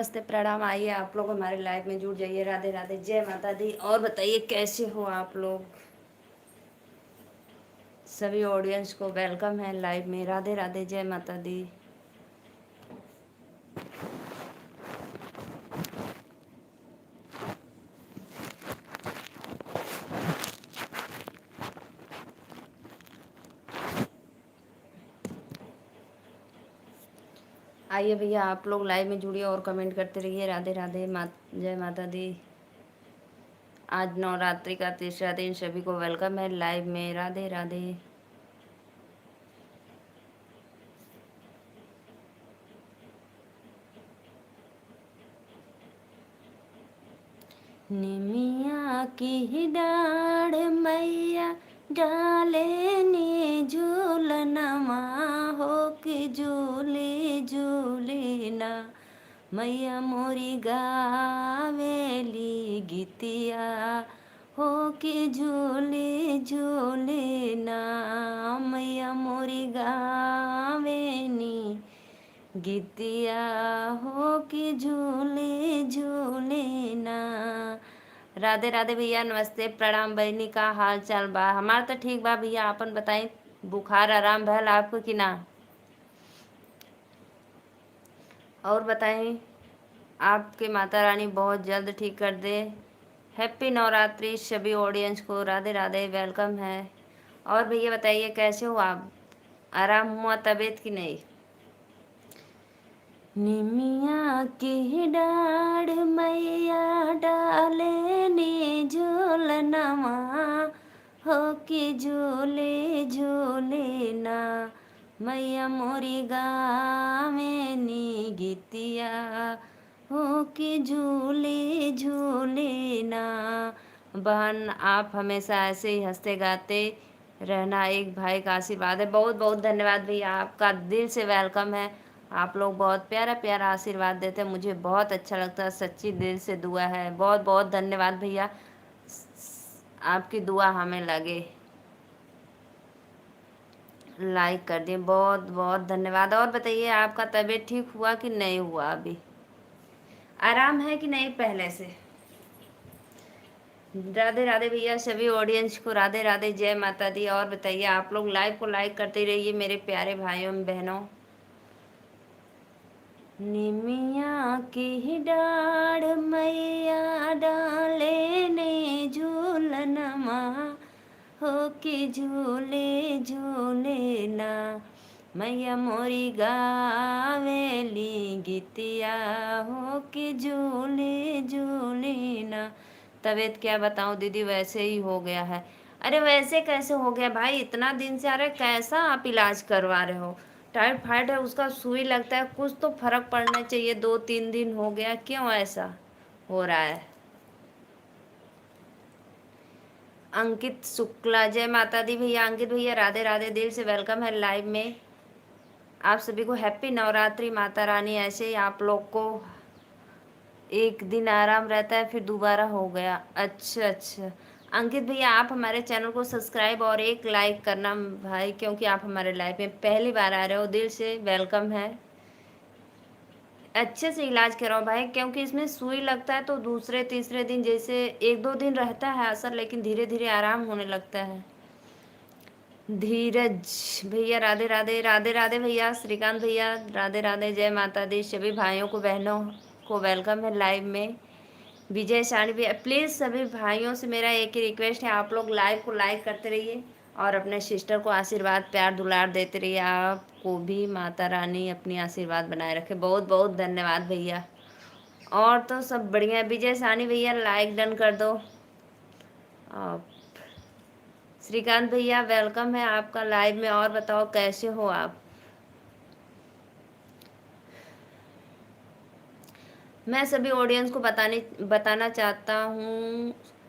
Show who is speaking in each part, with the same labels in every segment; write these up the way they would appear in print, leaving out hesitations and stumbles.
Speaker 1: नमस्ते, प्रणाम। आइए आप लोग हमारे लाइव में जुड़ जाइए। राधे राधे, जय माता दी। और बताइए कैसे हो आप लोग। सभी ऑडियंस को वेलकम है लाइव में। राधे राधे, जय माता दी। आइए भैया आप लोग लाइव में जुड़िए और कमेंट करते रहिए। राधे राधे, जय माता दी। आज नवरात्रि का तीसरा दिन, सभी को वेलकम है लाइव में। राधे राधे। निमिया की डाढ़ मैया डाले नी झूलनमा, हो कि झूली झूली ना। मैया मोरी गावेली गीतिया, हो कि झूली झूली ना। मैया मोरी गावेनी गीतिया, हो कि झूले झूले ना। राधे राधे भैया, नमस्ते, प्रणाम। बहनी का हाल चाल बा? हमार तो ठीक बा भैया, आपन बताई। बुखार आराम भल आपको कि ना? और बताई, आपके माता रानी बहुत जल्द ठीक कर दे। हैप्पी नवरात्रि सभी ऑडियंस को। राधे राधे, वेलकम है। और भैया बताइए कैसे हो आप? आराम हुआ तबीयत की नहीं? निमिया की डाढ़ मैया डाले नी झूलनमा, हो कि झूले झूले ना। मैया मोरी गावे नी गीतिया, हो कि झूले झूले ना। बहन, आप हमेशा ऐसे ही हंसते गाते रहना, एक भाई का आशीर्वाद है। बहुत बहुत धन्यवाद भैया, आपका दिल से वेलकम है। आप लोग बहुत प्यारा प्यारा आशीर्वाद देते हैं, मुझे बहुत अच्छा लगता है। सच्ची दिल से दुआ है। बहुत बहुत धन्यवाद भैया, आपकी दुआ हमें लगे। लाइक कर दिए, बहुत बहुत धन्यवाद। और बताइए, आपका तबीयत ठीक हुआ कि नहीं हुआ? अभी आराम है कि नहीं पहले से? राधे राधे भैया, सभी ऑडियंस को राधे राधे, जय माता दी। और बताइए, आप लोग लाइव को लाइक करते रहिए मेरे प्यारे भाइयों बहनों। निमिया की डाढ़ मैया डाले ने झूलनमा, हो कि झूले झूले ना। मैया मोरी गावेली गीतिया, हो कि झूले झूले ना। तबीयत क्या बताऊं दीदी, वैसे ही हो गया है। अरे वैसे कैसे हो गया भाई? इतना दिन से आ रहा है, कैसा आप इलाज करवा रहे हो? टाइफाइड है, उसका सुई लगता है, कुछ तो फर्क पड़ना चाहिए। 2-3 दिन हो गया, क्यों ऐसा हो रहा है? अंकित शुक्ला, जय माता दी भैया। अंकित भैया राधे राधे, दिल से वेलकम है लाइव में। आप सभी को हैप्पी नवरात्रि। माता रानी ऐसे ही आप लोग को एक दिन आराम रहता है, फिर दोबारा हो गया। अच्छा अच्छा, अंकित भैया आप हमारे चैनल को सब्सक्राइब और एक लाइक करना भाई, क्योंकि आप हमारे लाइव में पहली बार आ रहे हो। दिल से वेलकम है। अच्छे से इलाज कराओ भाई, क्योंकि इसमें सुई लगता है तो दूसरे तीसरे दिन, जैसे 1-2 दिन रहता है असर, लेकिन धीरे धीरे आराम होने लगता है। धीरज भैया राधे राधे। राधे राधे भैया। श्रीकांत भैया राधे राधे, जय माता दी। सभी भाइयों को बहनों को वेलकम है लाइव में। विजय सानी भैया, प्लीज़ सभी भाइयों से मेरा एक ही रिक्वेस्ट है, आप लोग लाइव को लाइक करते रहिए और अपने सिस्टर को आशीर्वाद प्यार दुलार देते रहिए। आपको भी माता रानी अपनी आशीर्वाद बनाए रखे। बहुत बहुत धन्यवाद भैया। और तो सब बढ़िया। विजय सानी भैया लाइक डन कर दो। आप श्रीकांत भैया वेलकम है आपका लाइव में। और बताओ कैसे हो आप? मैं सभी ऑडियंस को बताना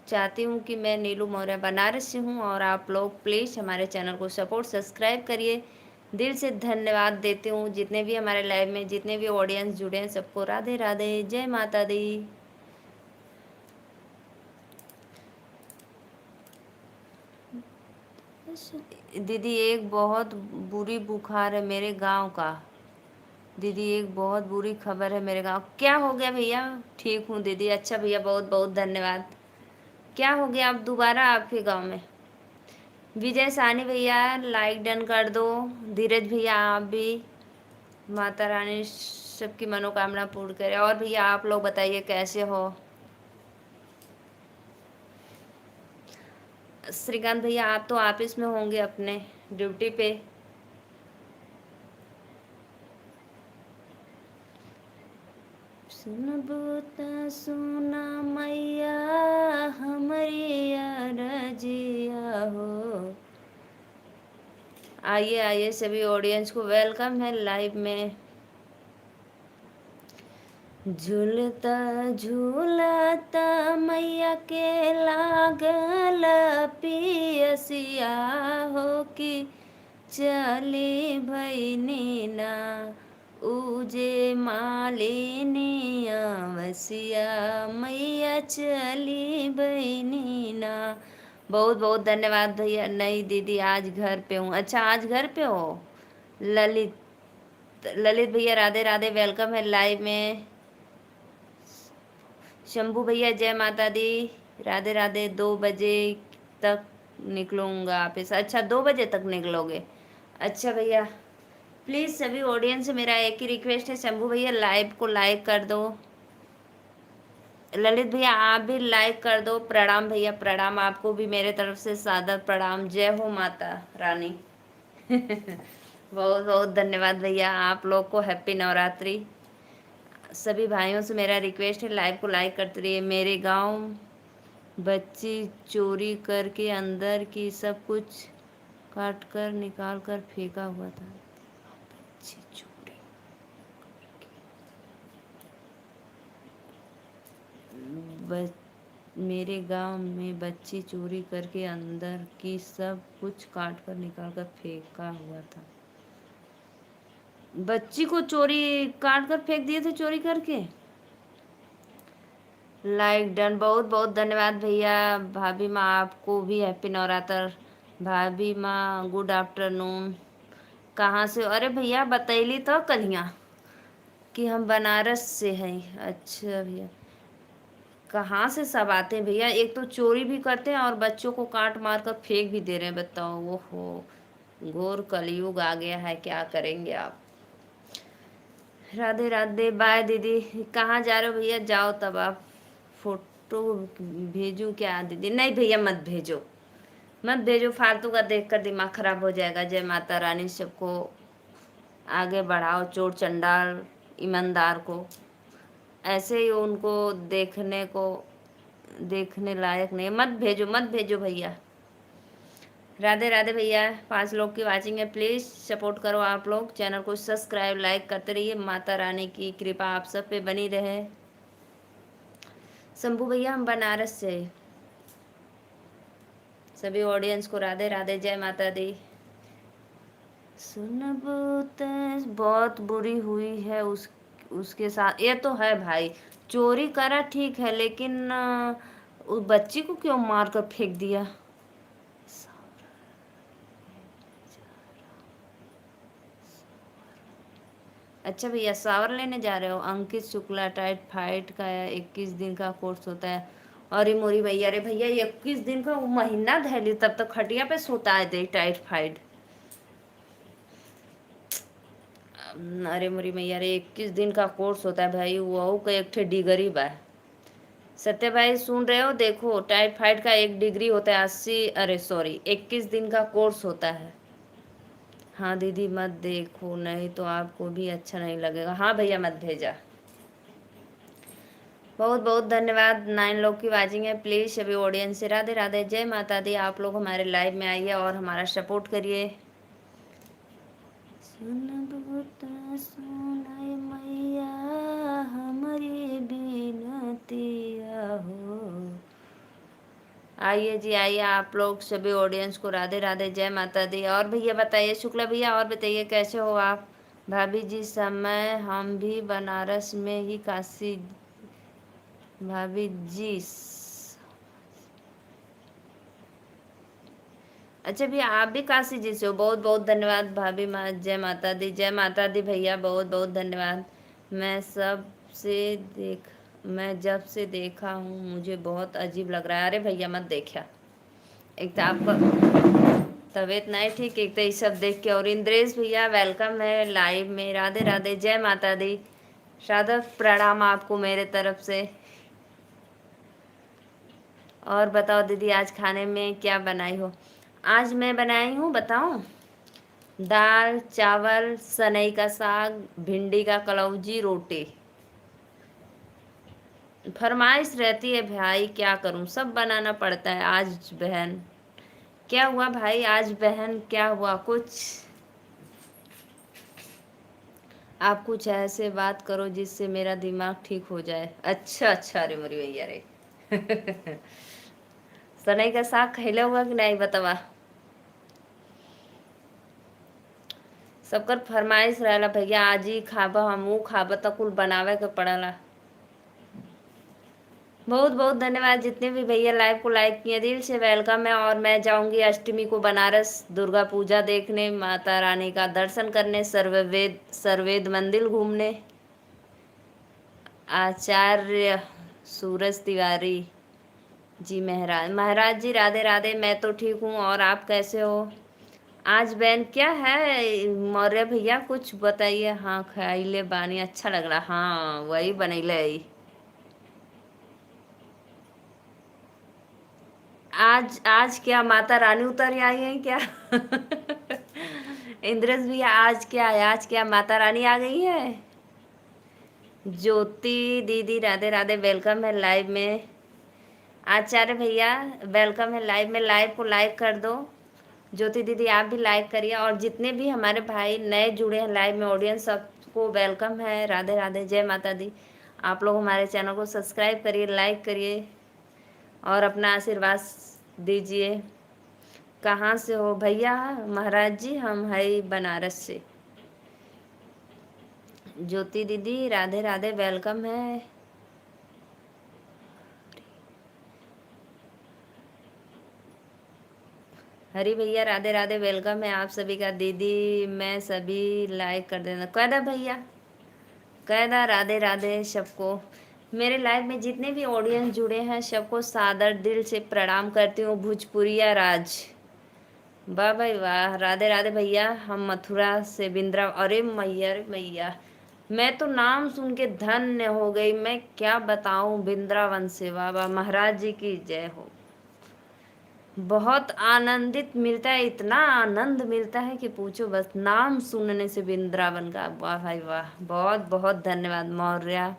Speaker 1: चाहती हूँ कि मैं नीलू मौर्य बनारस से हूँ, और आप लोग प्लीज़ हमारे चैनल को सपोर्ट सब्सक्राइब करिए। दिल से धन्यवाद देती हूँ जितने भी हमारे लाइव में जितने भी ऑडियंस जुड़े हैं, सबको राधे राधे, जय माता दी। दीदी एक बहुत बुरी बुखार है मेरे गांव का। दीदी एक बहुत बुरी खबर है मेरे गांव। क्या हो गया भैया? ठीक हूँ दीदी। अच्छा भैया, बहुत बहुत धन्यवाद। क्या हो गया अब दोबारा आपके गांव में? विजय सानी भैया लाइक डन कर दो। धीरज भैया आप भी। माता रानी सबकी मनोकामना पूर्ण करे। और भैया आप लोग बताइए कैसे हो? श्रीकांत भैया आप तो ऑफिस में होंगे अपने ड्यूटी पे। सुनबो त सुना मैया हमारी अरजिया हो। आइए आइए सभी ऑडियंस को वेलकम है लाइव में। झूलता झूलता मैया के लागल पियसिया हो कि चली भैनी ना उजे मालिनी अवसिया मैया चली भैनी ना। बहुत बहुत धन्यवाद भैया। नहीं दीदी आज घर पे हूँ। अच्छा आज घर पे हो। ललित भैया राधे राधे, वेलकम है लाइव में। शंभू भैया जय माता दी, राधे राधे। 2 बजे तक निकलूंगा ऑफिस। अच्छा 2 बजे तक निकलोगे? अच्छा भैया प्लीज़ सभी ऑडियंस से मेरा एक ही रिक्वेस्ट है, शंभू भैया लाइव को लाइक कर दो। ललित भैया आप भी लाइक कर दो। प्रणाम भैया प्रणाम, आपको भी मेरे तरफ से सादर प्रणाम। जय हो माता रानी। बहुत बहुत धन्यवाद भैया। आप लोग को हैप्पी नवरात्रि। सभी भाइयों से मेरा रिक्वेस्ट है लाइव को लाइक करते रहिए। मेरे गांव बच्ची चोरी करके अंदर की सब कुछ काट कर निकाल कर फेंका हुआ था। बच्ची चोरी मेरे गांव में बच्ची चोरी करके अंदर की सब कुछ काट कर निकाल कर फेंका हुआ था। बच्ची को चोरी काट कर फेंक दिए थे चोरी करके। लाइक डन, बहुत बहुत धन्यवाद भैया। भाभी माँ आपको भी हैप्पी नवरात्र। भाभी माँ गुड आफ्टरनून। कहाँ से? अरे भैया बतैली तो कलियाँ कि हम बनारस से हैं। अच्छा भैया कहाँ से सब आते हैं भैया? एक तो चोरी भी करते हैं और बच्चों को काट मार कर फेंक भी दे रहे हैं। बताओ वो हो, घोर कलयुग आ गया है, क्या करेंगे आप। राधे राधे, बाय दीदी। कहाँ जा रहे हो भैया? जाओ तब आप। फोटो भेजूं क्या दीदी? नहीं भैया मत भेजो, मत भेजो। फालतू का देखकर दिमाग खराब हो जाएगा। जय माता रानी सबको आगे बढ़ाओ। चोर चंडाल ईमानदार को ऐसे ही उनको देखने लायक नहीं। मत भेजो मत भेजो भैया। राधे राधे भैया। 5 लोग की वाचिंग है, प्लीज़ सपोर्ट करो। आप लोग चैनल को सब्सक्राइब लाइक करते रहिए। माता रानी की कृपा आप सब पे बनी रहे। शंभू भैया हम बनारस से। सभी ऑडियंस को राधे राधे, जय माता दी। सुनबो त बहुत बुरी हुई है उसके साथ। ये तो है भाई, चोरी करा ठीक है, लेकिन उस बच्ची को क्यों मार कर फेंक दिया? अच्छा भैया सावर लेने जा रहे हो? अंकित शुक्ला टाइफाइड का 21 दिन का कोर्स होता है। अरे मोरी भैया, अरे भैया 21 दिन का महीना धैली तब तक खटिया पे सोता है दे टाइफाइड। अरे मोरी मैया रे, 21 दिन का कोर्स होता है भाई। वो का एक ठे डिग्री बा। सत्य भाई सुन रहे हो? देखो टाइफाइड का 1 डिग्री होता है 80, अरे सॉरी 21 दिन का कोर्स होता है। हाँ दीदी मत देखो, नहीं तो आपको भी अच्छा नहीं लगेगा। हाँ भैया मत भेजा। बहुत बहुत धन्यवाद। 9 लोग की वाचिंग है, प्लीज़ सभी ऑडियंस से राधे राधे, जय माता दी। आप लोग हमारे लाइव में आइए और हमारा सपोर्ट करिए। सुनाई मैया हमारी बिनतिया हो। आइए जी आइए आप लोग सभी ऑडियंस को राधे राधे, जय माता दी। और भैया बताइए शुक्ला भैया, और बताइए कैसे हो आप? भाभी जी समय हम भी बनारस में ही काशी। भाभी जी अच्छा भैया आप भी काशी जी से हो, बहुत बहुत धन्यवाद भाभी माँ, जय माता दी, जय माता दी भैया, बहुत बहुत धन्यवाद। मैं सब से देख मैं जब से देखा हूँ मुझे बहुत अजीब लग रहा है। अरे भैया मत देखा, एक तो आपका तबीयत नहीं ठीक, एक तो ये सब देख के। और इंद्रेश भैया वेलकम है लाइव में, राधे राधे, जय माता दी, सादर प्रणाम आपको मेरे तरफ से। और बताओ दीदी आज खाने में क्या बनाई हो? आज मैं बनाई हूँ बताऊँ, दाल चावल सनई का साग भिंडी का कलौजी रोटी। फरमाइश रहती है भाई, क्या करूँ, सब बनाना पड़ता है। आज बहन क्या हुआ भाई, आज बहन क्या हुआ कुछ? आप कुछ ऐसे बात करो जिससे मेरा दिमाग ठीक हो जाए। अच्छा अच्छा, अरे मोरी भैया रे सनई का साग खैला हुआ कि नहीं बतावा? सबकर फरमाइश रहला भैया, आज ही खाबा हमू खाबा त कुल बनावे के पड़ला। बहुत बहुत धन्यवाद जितने भी भैया लाइव को लाइक किए, दिल से वेलकम है। और मैं जाऊंगी अष्टमी को बनारस दुर्गा पूजा देखने, माता रानी का दर्शन करने, सर्वेद मंदिर घूमने। आचार्य सूरज तिवारी जी, महाराज महाराज जी राधे राधे, मैं तो ठीक हूँ और आप कैसे हो? आज बहन क्या है मौर्य भैया कुछ बताइए। हाँ खाइले बानी, अच्छा लग रहा, हाँ वही बनैले। आज आज क्या माता रानी उतर आई है क्या? इंद्रेश भैया आज क्या है, आज क्या माता रानी आ गई है? ज्योति दीदी राधे राधे, वेलकम है लाइव में। आचार्य भैया वेलकम है लाइव में, लाइव को लाइक कर दो। ज्योति दीदी आप भी लाइक करिए, और जितने भी हमारे भाई नए जुड़े हैं लाइव में ऑडियंस, सबको वेलकम है, राधे राधे, जय माता दी। आप लोग हमारे चैनल को सब्सक्राइब करिए, लाइक करिए और अपना आशीर्वाद दीजिए। कहाँ से हो भैया? महाराज जी हम है बनारस से। ज्योति दीदी राधे राधे, वेलकम है। हरी भैया राधे राधे, वेलकम है आप सभी का। दीदी मैं सभी लाइक कर देना, कैदा भैया कैदा, राधे राधे सबको। मेरे लाइव में जितने भी ऑडियंस जुड़े हैं सबको सादर दिल से प्रणाम करती हूँ। भोजपुरिया राज, वाह भाई वाह, राधे राधे भैया। हम मथुरा से बिंद्रा, अरे मैया रे मैया, मैं तो नाम सुन के धन्य हो गई, मैं क्या बताऊं, बिंद्रावन से। वाह वाह, महाराज जी की जय हो। बहुत आनंदित मिलता है, इतना आनंद मिलता है कि पूछो बस, नाम सुनने से बिंद्रावन का। वाह भाई वाह, बहुत बहुत धन्यवाद। मौर्य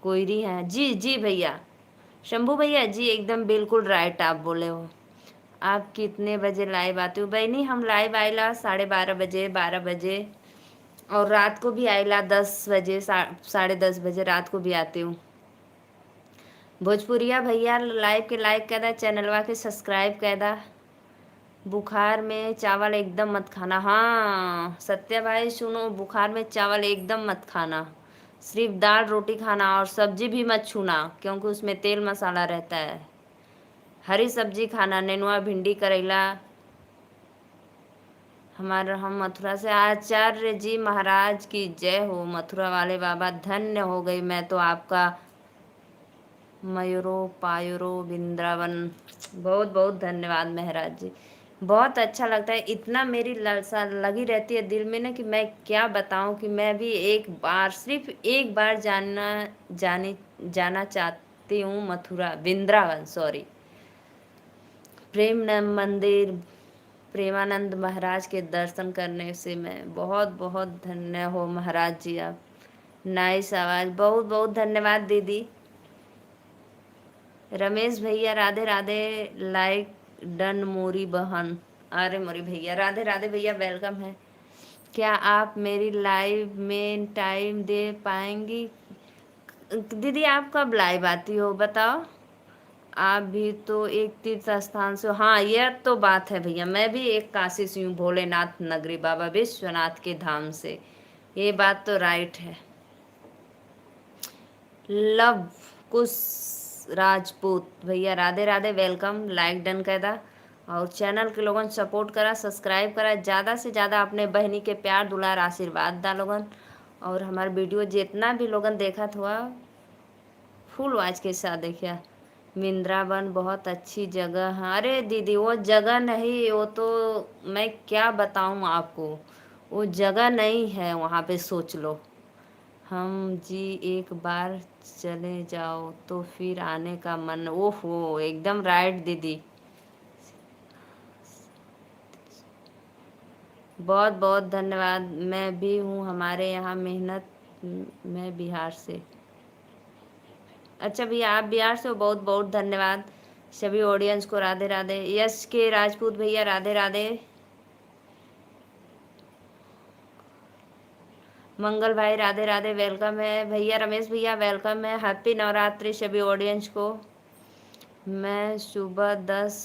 Speaker 1: कोयरी हैं जी, जी भैया शंभू भैया जी, एकदम बिल्कुल राइट आप बोले हो। आप कितने बजे लाइव आते हो बहनी? हम लाइव आइला 12:30 बजे, 12 बजे, और रात को भी आइला 10 बजे, 10:30 बजे रात को भी आती हूँ। भोजपुरिया भैया लाइव के लाइक कैदा, चैनलवा के सब्सक्राइब कैदा। बुखार में चावल एकदम मत खाना, हाँ सत्या भाई सुनो, बुखार में चावल एकदम मत खाना, सिर्फ दाल रोटी खाना, और सब्जी भी मत छूना क्योंकि उसमें तेल मसाला रहता है। हरी सब्जी खाना, नेनुआ भिंडी करेला। हमारा हम मथुरा से। आचार्य जी महाराज की जय हो, मथुरा वाले बाबा धन्य हो गई मैं तो आपका। मयूरो पायूरो वृंदावन, बहुत बहुत धन्यवाद महाराज जी। बहुत अच्छा लगता है, इतना मेरी लालसा लगी रहती है दिल में ना कि मैं क्या बताऊं, कि मैं भी एक बार, सिर्फ एक बार जाना चाहती हूँ मथुरा, वृंदावन सॉरी, प्रेम मंदिर, प्रेमानंद महाराज के दर्शन करने से मैं बहुत बहुत धन्य हो महाराज जी आप। नाइस आवाज़, बहुत बहुत धन्यवाद दीदी। रमेश भैया राधे राधे, लाइक डन मोरी बहन, अरे मोरी भैया राधे राधे भैया, वेलकम है। क्या आप मेरी लाइव में टाइम दे पाएंगी? दीदी आप कब लाइव आती हो बताओ? आप भी तो एक तीर्थ स्थान से हो। हाँ यह तो बात है भैया, मैं भी एक काशी से हूँ, भोलेनाथ नगरी बाबा विश्वनाथ के धाम से, ये बात तो राइट है। लव कुश राजपूत भैया Radhe Radhe, welcome, like done कर दा। और चैनल के लोगन सपोर्ट करा, सब्सक्राइब करा, ज़्यादा से ज़्यादा अपने बहनी के प्यार दुलार आशीर्वाद दा लोगन। और हमार वीडियो जितना भी लोगन देखा हुआ फुल वाच के साथ देखिए। वृंदावन बहुत अच्छी जगह है। अरे दीदी वो जगह नहीं, वो तो मैं क्या बताऊँ आपको, वो जगह नहीं है वहाँ पे, सोच लो। हम जी एक बार चले जाओ तो फिर आने का मन, ओहो एकदम राइट दीदी। बहुत बहुत धन्यवाद। मैं भी हूँ हमारे यहाँ मेहनत, मैं बिहार से। अच्छा भैया आप बिहार से हो, बहुत बहुत धन्यवाद। सभी ऑडियंस को राधे राधे। यश के राजपूत भैया राधे राधे। मंगल भाई राधे राधे, वेलकम है भैया। रमेश भैया वेलकम है। हैप्पी नवरात्रि सभी ऑडियंस को। मैं सुबह 10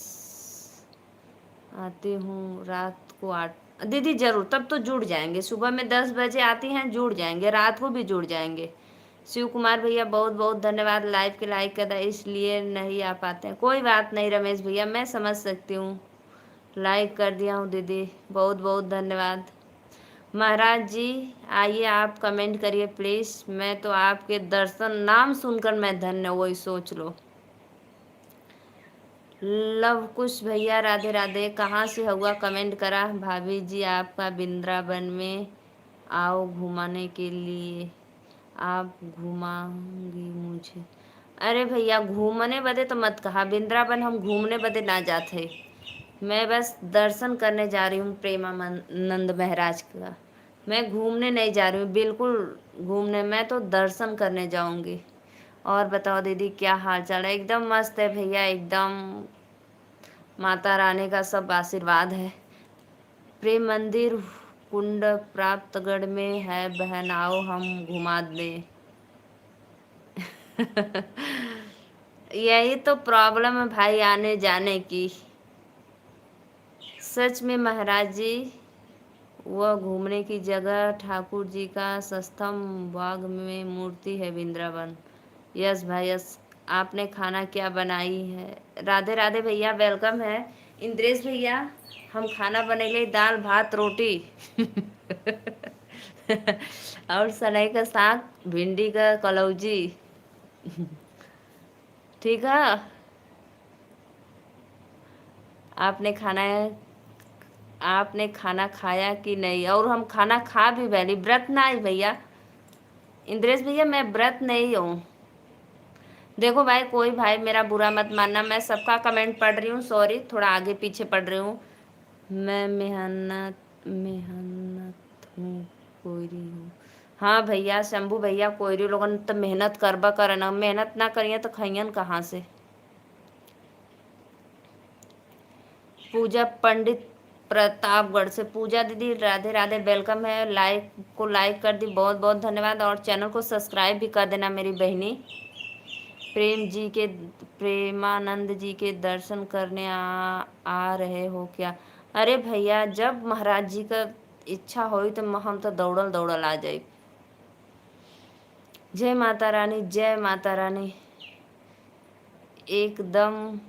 Speaker 1: आती हूँ, रात को 8। दीदी जरूर, तब तो जुड़ जाएंगे। सुबह में 10 बजे आती हैं, जुड़ जाएंगे, रात को भी जुड़ जाएंगे। शिव कुमार भैया बहुत बहुत धन्यवाद। लाइव के लाइक कर इसलिए नहीं आ पाते हैं, कोई बात नहीं रमेश भैया, मैं समझ सकती हूँ। लाइक कर दिया हूँ दीदी, बहुत बहुत धन्यवाद। महाराज जी आइए आप कमेंट करिए प्लीज़। मैं तो आपके दर्शन नाम सुनकर मैं धन्य, वही सोच लो। लव कुश भैया राधे राधे। कहाँ से हुआ कमेंट करा। भाभी जी आपका वृंदावन में आओ घुमाने के लिए, आप घुमाऊंगी मुझे। अरे भैया घूमने बदे तो मत कहा, वृंदावन हम घूमने बदे ना जाते। मैं बस दर्शन करने जा रही हूँ प्रेमानंद महाराज का। मैं घूमने नहीं जा रही हूँ, बिल्कुल घूमने, मैं तो दर्शन करने जाऊंगी। और बताओ दीदी क्या हाल चाल है। एकदम मस्त है भैया, एकदम माता रानी का सब आशीर्वाद है। प्रेम मंदिर कुंड प्राप्तगढ़ में है बहन, आओ हम घुमा दें। यही तो प्रॉब्लम है भाई आने जाने की। सच में महाराज जी वह घूमने की जगह, ठाकुर जी का सस्तम बाग में मूर्ति है वृंदावन। यस भाई यस। आपने खाना क्या बनाई है। राधे राधे भैया वेलकम है। इंद्रेश भैया हम खाना बनेले दाल भात रोटी और सनई का साग, भिंडी का कलौजी। ठीक है। आपने खाना आपने खाना खाया कि नहीं। और हम खाना खा भी बैली, व्रत ना आई भैया। इंद्रेश भैया मैं व्रत नहीं हूँ। देखो भाई कोई भाई मेरा बुरा मत मानना, मैं सबका कमेंट पढ़ रही हूँ, सॉरी थोड़ा आगे पीछे पढ़ रही हूँ। मैं मेहनत मेहनत हूँ, कोयरी हूँ। हाँ भैया शंभू भैया, कोयरी लोगन तो मेहनत करबा करना, मेहनत ना करिए तो खइयन कहाँ से। पूजा पंडित प्रतापगढ़ से। पूजा दीदी राधे राधे वेलकम है। लाइक को लाइक कर दी, बहुत बहुत धन्यवाद। और चैनल को सब्सक्राइब भी कर देना मेरी बहनी। प्रेमानंद जी के दर्शन करने आ रहे हो क्या। अरे भैया जब महाराज जी का इच्छा होई तो हम तो दौड़ल दौड़ल आ जाए। जय माता रानी, जय माता रानी। एकदम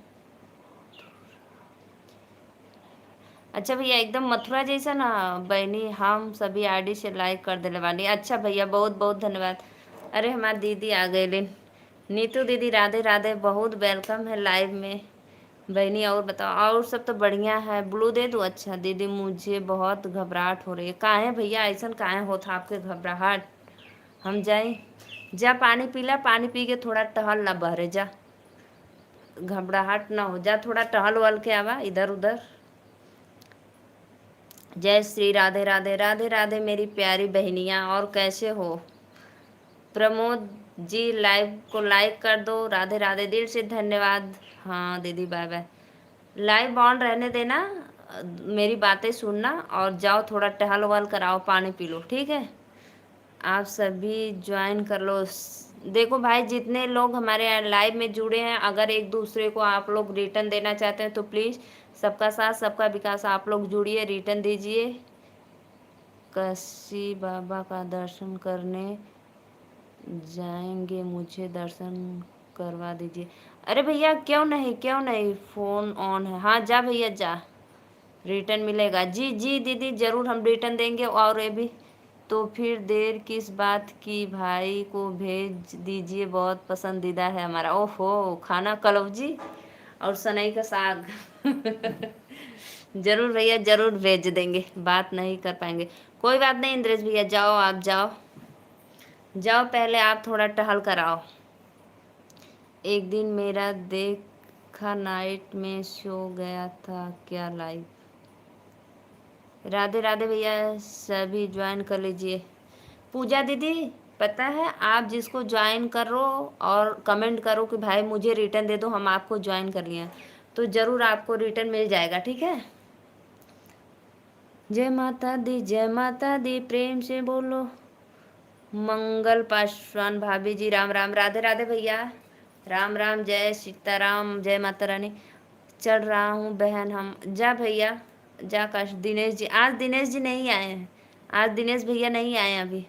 Speaker 1: अच्छा भैया, एकदम मथुरा जैसा ना बहनी, हम सभी आईडी से लाइक कर देने वाली। अच्छा भैया बहुत बहुत धन्यवाद। अरे हमारी दीदी आ गई लेन। नीतू दीदी राधे राधे, बहुत वेलकम है लाइव में बहनी। और बताओ और सब तो बढ़िया है। ब्लू दे दूँ। अच्छा दीदी मुझे बहुत घबराहट हो रही है। काहे भैया ऐसा काहे होता आपके घबराहट। हम जाए जा पानी पीला, पानी पी के थोड़ा टहल ला बहरे जा, घबराहट ना हो जा, थोड़ा टहल वहल के आवा इधर उधर। जय श्री राधे राधे राधे राधे मेरी प्यारी बहनियाँ। और कैसे हो। प्रमोद जी लाइव को लाइक कर दो। राधे राधे दिल से धन्यवाद। हाँ दीदी बाय बाय। लाइव ऑन रहने देना, मेरी बातें सुनना और जाओ थोड़ा टहल वहल कराओ, पानी पी लो, ठीक है। आप सभी ज्वाइन कर लो। देखो भाई जितने लोग हमारे लाइव में जुड़े हैं, अगर एक दूसरे को आप लोग रिटर्न देना चाहते हैं तो प्लीज़ सबका साथ सबका विकास, आप लोग जुड़िए, रिटर्न दीजिए। काशी बाबा का दर्शन करने जाएंगे, मुझे दर्शन करवा दीजिए। अरे भैया क्यों नहीं, क्यों नहीं, फ़ोन ऑन है। हाँ जा भैया जा, रिटर्न मिलेगा। जी जी दीदी ज़रूर हम रिटर्न देंगे। और ये भी तो फिर देर किस बात की, भाई को भेज दीजिए, बहुत पसंदीदा है हमारा। ओहो, खाना कलौजी और सनई का साग। जरूर भैया जरूर भेज देंगे, बात नहीं कर पाएंगे। कोई बात नहीं इंद्रेश भैया, जाओ आप जाओ जाओ, पहले आप थोड़ा टहल कर आओ। एक दिन मेरा देखा नाइट में शो गया था क्या लाइव। राधे राधे भैया, सभी ज्वाइन कर लीजिए। पूजा दीदी पता है, आप जिसको ज्वाइन करो और कमेंट करो कि भाई मुझे रिटर्न दे दो, हम आपको ज्वाइन कर लिए, तो ज़रूर आपको रिटर्न मिल जाएगा, ठीक है। जय माता दी, जय माता दी, प्रेम से बोलो। मंगल पासवान भाभी जी राम राम। राधे राधे भैया, राम राम, जय सीताराम, जय माता रानी। चढ़ रहा हूँ बहन, हम जा भैया जा। काश दिनेश जी, आज दिनेश जी नहीं आए हैं, आज दिनेश भैया नहीं आए हैं अभी।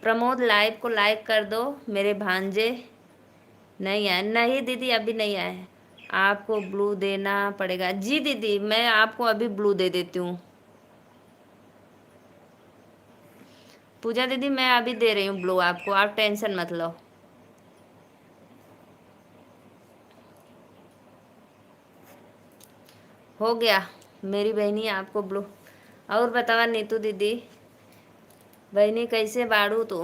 Speaker 1: प्रमोद लाइव को लाइक कर दो, मेरे भांजे नहीं आए। नहीं दीदी अभी नहीं आए हैं, आपको ब्लू देना पड़ेगा। जी दीदी मैं आपको अभी ब्लू दे देती हूँ। पूजा दीदी मैं अभी दे रही हूँ ब्लू आपको, आप टेंशन मत लो। हो गया मेरी बहनी आपको ब्लू। और बतावा नीतू दीदी, बहनी कैसे बाड़ू तू।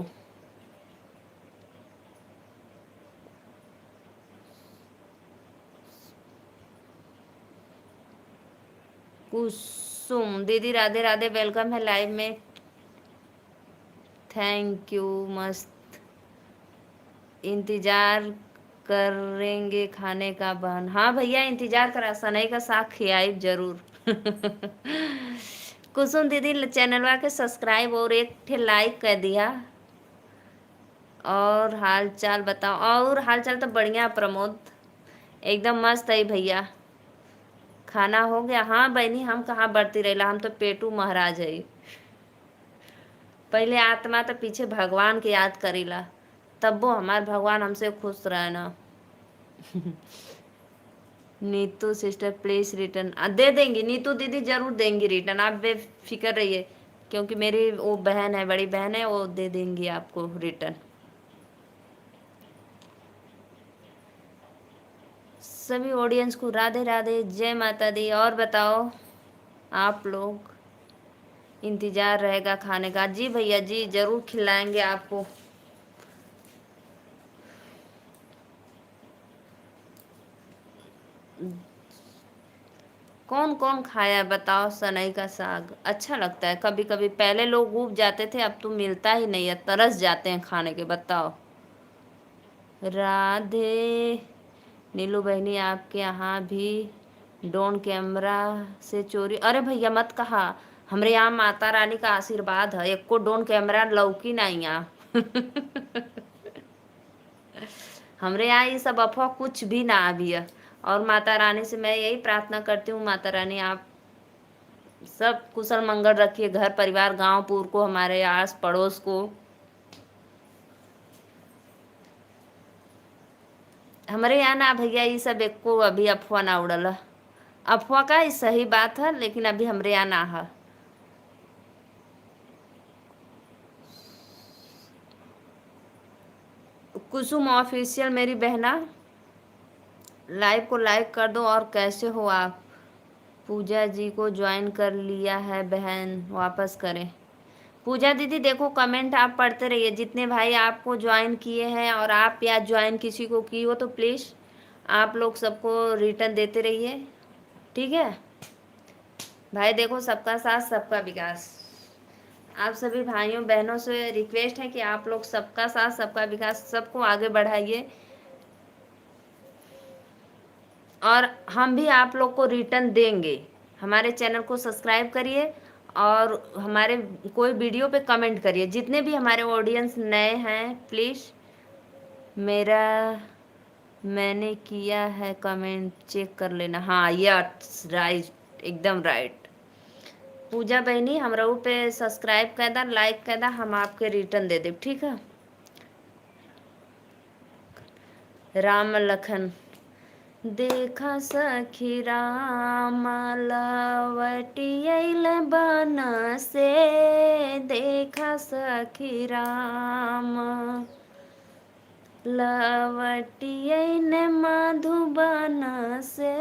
Speaker 1: कुसुम दीदी राधे राधे, वेलकम है लाइव में, थैंक यू। मस्त इंतजार करेंगे खाने का बहन। हाँ भैया इंतजार करा, सनई का साग खियाई जरूर। कुसुम दीदी चैनलवा के सब्सक्राइब और एक ठे लाइक कर दिया। और हाल चाल बताओ। और हाल चाल तो बढ़िया प्रमोद, एकदम मस्त है भैया। खाना हो गया। हाँ बहनी हम कहाँ बढ़ती रहेला, हम तो पेटू महाराज है। पहले आत्मा तो पीछे भगवान के याद करीला, तब वो हमारे भगवान हमसे खुश रहना। नीतू सिस्टर प्लीज रिटर्न दे देंगी, नीतू दीदी जरूर देंगी रिटर्न, आप बेफिक्र रहिए, क्योंकि मेरी वो बहन है, बड़ी बहन है, वो दे देंगी आपको रिटर्न। सभी ऑडियंस को राधे राधे, जय माता दी। और बताओ आप लोग, इंतजार रहेगा खाने का। जी भैया जी जरूर खिलाएंगे आपको। कौन कौन खाया बताओ, सनई का साग अच्छा लगता है कभी कभी, पहले लोग उब जाते थे, अब तो मिलता ही नहीं है, तरस जाते हैं खाने के। बताओ। राधे नीलू बहनी, आपके यहाँ भी ड्रोन कैमरा से चोरी। अरे भैया मत कहा, हमरे यहाँ माता रानी का आशीर्वाद है, एक को ड्रोन कैमरा लौकी नहीं यहाँ। हमरे यहाँ ये सब अफवाह कुछ भी ना अभी है। और माता रानी से मैं यही प्रार्थना करती हूँ, माता रानी आप सब कुशल मंगल रखिए, घर परिवार गांव पूर को, हमारे आस पड़ोस को। हमारे यहाँ ना भैया ये सब एक को अभी अफवाह ना उड़ल है। अफवाह का ही सही बात है, लेकिन अभी हमरे यहाँ ना है। कुसुम ऑफिशियल मेरी बहना, लाइव को लाइक कर दो। और कैसे हो आप। पूजा जी को ज्वाइन कर लिया है बहन, वापस करें। पूजा दीदी देखो कमेंट आप पढ़ते रहिए, जितने भाई आपको ज्वाइन किए हैं और आप या ज्वाइन किसी को की हो तो प्लीज़ आप लोग सबको रिटर्न देते रहिए, ठीक है भाई। देखो सबका साथ सबका विकास, आप सभी भाइयों बहनों से रिक्वेस्ट है कि आप लोग सबका साथ सबका विकास, सबको आगे बढ़ाइए। और हम भी आप लोग को रिटर्न देंगे। हमारे चैनल को सब्सक्राइब करिए और हमारे कोई वीडियो पे कमेंट करिए। जितने भी हमारे ऑडियंस नए हैं प्लीज़, मेरा मैंने किया है कमेंट चेक कर लेना। हाँ यस राइट, एकदम राइट। पूजा बहनी हमरा पे सब्सक्राइब कर दा, लाइक कर दा, हम आपके रिटर्न दे दें, ठीक है। राम लखन। देखा सखी राम लवटी अइल बन से, देखा सखी राम लवटी अइल मधुबन से,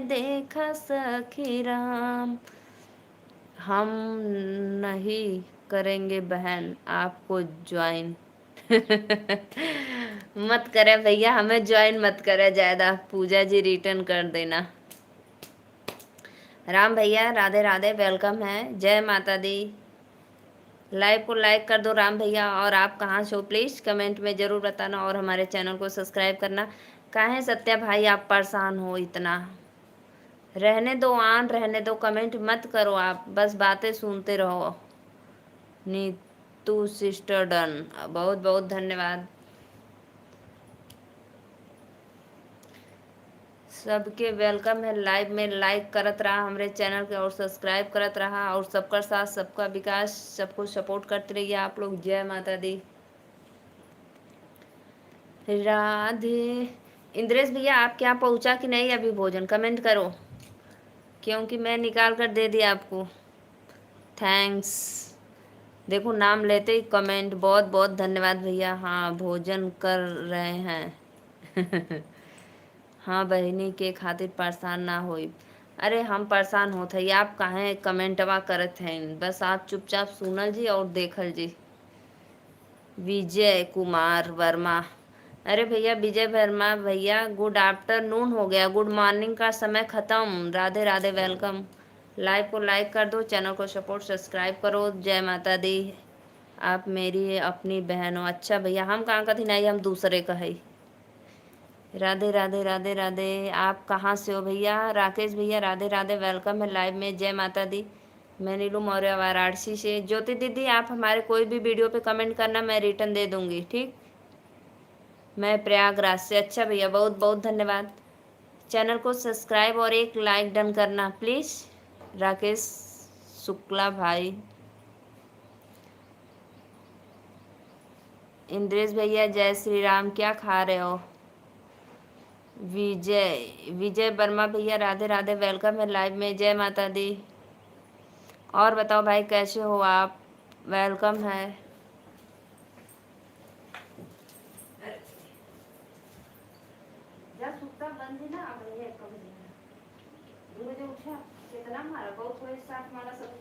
Speaker 1: देखा सखी राम। हम नहीं करेंगे बहन आपको ज्वाइन। मत करे भैया, हमें ज्वाइन मत करे ज्यादा। पूजा जी रिटर्न कर देना। राम भैया राधे राधे, वेलकम है। जय माता दी। लाइव को लाइक कर दो राम भैया। और आप कहाँ से हो प्लीज़ कमेंट में ज़रूर बताना, और हमारे चैनल को सब्सक्राइब करना। काहे सत्या भाई आप परेशान हो इतना? रहने दो आन, रहने दो, कमेंट मत करो आप, बस बातें सुनते रहो। नीतू सिस्टर डन, बहुत बहुत धन्यवाद। सबके वेलकम है लाइव में। लाइक करत रहा हमारे चैनल के, और सब्सक्राइब करत रहा, और सबका साथ सबका विकास, सबको सपोर्ट करते रहिए आप लोग। जय माता दी। राधे। इंद्रेश भैया आप क्या पहुंचा कि नहीं अभी भोजन? कमेंट करो, क्योंकि मैं निकाल कर दे दिया आपको। थैंक्स। देखो नाम लेते ही कमेंट, बहुत बहुत धन्यवाद भैया। हाँ भोजन कर रहे हैं। हाँ बहनी के खातिर परेशान ना होई। अरे हम परेशान होत हई, आप काहे कमेंटवा करत हैं? बस आप चुपचाप सुनल जी और देखल जी। विजय कुमार वर्मा। अरे भैया विजय वर्मा भैया, गुड आफ्टरनून हो गया, गुड मॉर्निंग का समय ख़त्म। राधे राधे, वेलकम। लाइव को लाइक कर दो, चैनल को सपोर्ट सब्सक्राइब करो। जय माता दी। आप मेरी अपनी बहन हो। अच्छा भैया हम कहाँ का थी? नहीं हम दूसरे का है। राधे राधे राधे राधे। आप कहाँ से हो भैया? राकेश भैया राधे राधे, वेलकम है लाइव में। जय माता दी। मैं नीलू मौर्य वाराणसी से। ज्योति दीदी आप हमारे कोई भी वीडियो पे कमेंट करना, मैं रिटर्न दे दूँगी, ठीक। मैं प्रयागराज से। अच्छा भैया बहुत बहुत धन्यवाद। चैनल को सब्सक्राइब और एक लाइक डन करना प्लीज़। राकेश शुक्ला भाई। इंद्रेश भैया जय श्री राम, क्या खा रहे हो? विजय विजय वर्मा भैया राधे राधे, वेलकम है लाइव में। जय माता दी। और बताओ भाई कैसे हो आप? वेलकम है। कितना मारा बहुत कोई साथ मारा सब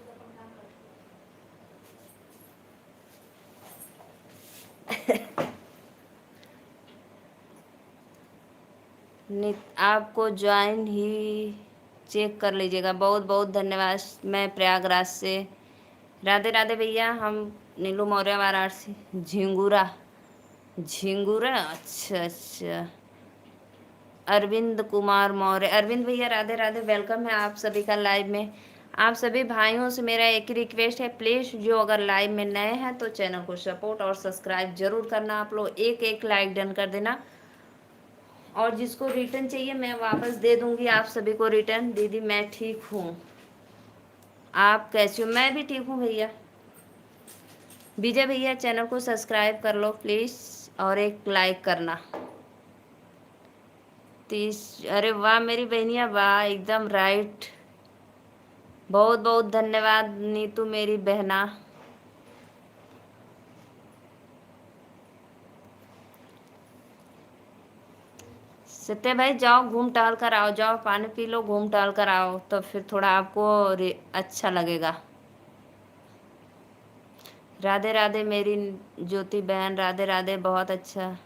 Speaker 1: आपको ज्वाइन ही चेक कर लीजिएगा। बहुत बहुत धन्यवाद। मैं प्रयागराज से। राधे राधे भैया। हम नीलू मौर्य वाराणसी। झिंगुरा झिंगुरा, अच्छा अच्छा। अरविंद कुमार मौर्य। अरविंद भैया राधे राधे, वेलकम है आप सभी का लाइव में। आप सभी भाइयों से मेरा एक ही रिक्वेस्ट है, प्लीज़ जो अगर लाइव में नए हैं तो चैनल को सपोर्ट और सब्सक्राइब जरूर करना। आप लोग एक एक लाइक डन कर देना, और जिसको रिटर्न चाहिए मैं वापस दे दूंगी आप सभी को रिटर्न। दीदी मैं ठीक हूँ, आप कैसे हो? मैं भी ठीक हूँ भैया। विजय भैया चैनल को सब्सक्राइब कर लो प्लीज़, और एक लाइक करना। 30। अरे वाह मेरी बहनिया, वाह एकदम राइट। बहुत बहुत धन्यवाद नीतू मेरी बहना। सत्य भाई जाओ घूम टहल कर आओ, जाओ पानी पी लो, घूम टहल कर आओ, तो फिर थोड़ा आपको अच्छा लगेगा। राधे राधे मेरी ज्योति बहन, राधे राधे, बहुत अच्छा।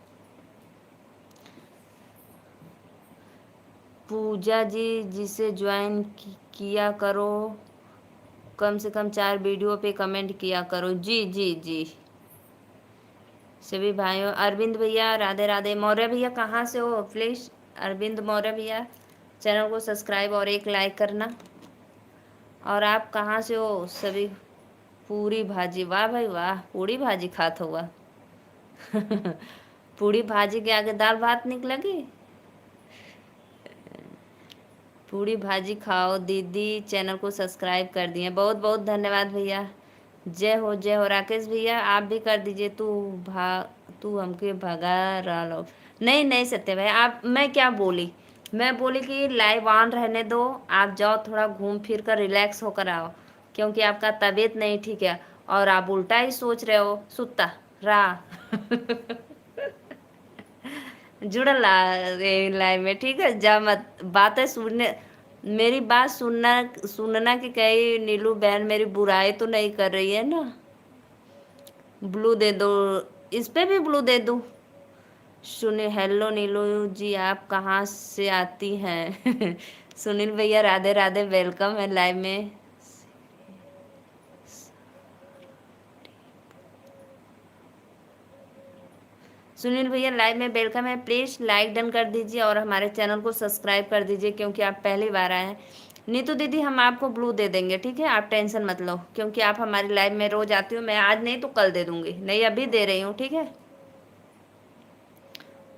Speaker 1: पूजा जी जिसे ज्वाइन किया करो, कम से कम 4 वीडियो पे कमेंट किया करो। जी जी जी सभी भाइयों। अरविंद भैया राधे राधे। मौर्य भैया कहाँ से हो प्लीज़? अरविंद मौर्य भैया चैनल को सब्सक्राइब और एक लाइक करना। और आप कहाँ से हो सभी? पूरी भाजी, वाह भाई वाह, पूरी भाजी खात हुआ। पूरी भाजी के आगे दाल भात निकलेगी। पूरी भाजी खाओ। दीदी चैनल को सब्सक्राइब कर दिए, बहुत बहुत धन्यवाद भैया। जय हो जय हो। राकेश भैया आप भी कर दीजिए। तू हमके भगा रहा लो। नहीं नहीं सत्य भाई, आप, मैं क्या बोली, मैं बोली कि लाइव ऑन रहने दो, आप जाओ थोड़ा घूम फिर कर रिलैक्स होकर आओ, क्योंकि आपका तबीयत नहीं ठीक है और आप उल्टा ही सोच रहे हो, सुत्ता रहा। जुड़ल लाइव में, ठीक है, जा मत बातें सुनने, मेरी बात सुनना, सुनना कि कहीं नीलू बहन मेरी बुराई तो नहीं कर रही है ना। ब्लू दे दो, इस पे भी ब्लू दे दूं? सुनिए, हेलो नीलू जी, आप कहाँ से आती हैं? सुनील भैया राधे राधे, वेलकम है लाइव में। सुनील भैया लाइव में वेलकम है, प्लीज़ लाइक डन कर दीजिए और हमारे चैनल को सब्सक्राइब कर दीजिए, क्योंकि आप पहली बार आए हैं। नीतू दीदी, हम आपको ब्लू दे देंगे, ठीक है, आप टेंशन मत लो, क्योंकि आप हमारी लाइव में रोज आती हो, मैं आज नहीं तो कल दे दूंगी, नहीं अभी दे रही हूँ, ठीक है।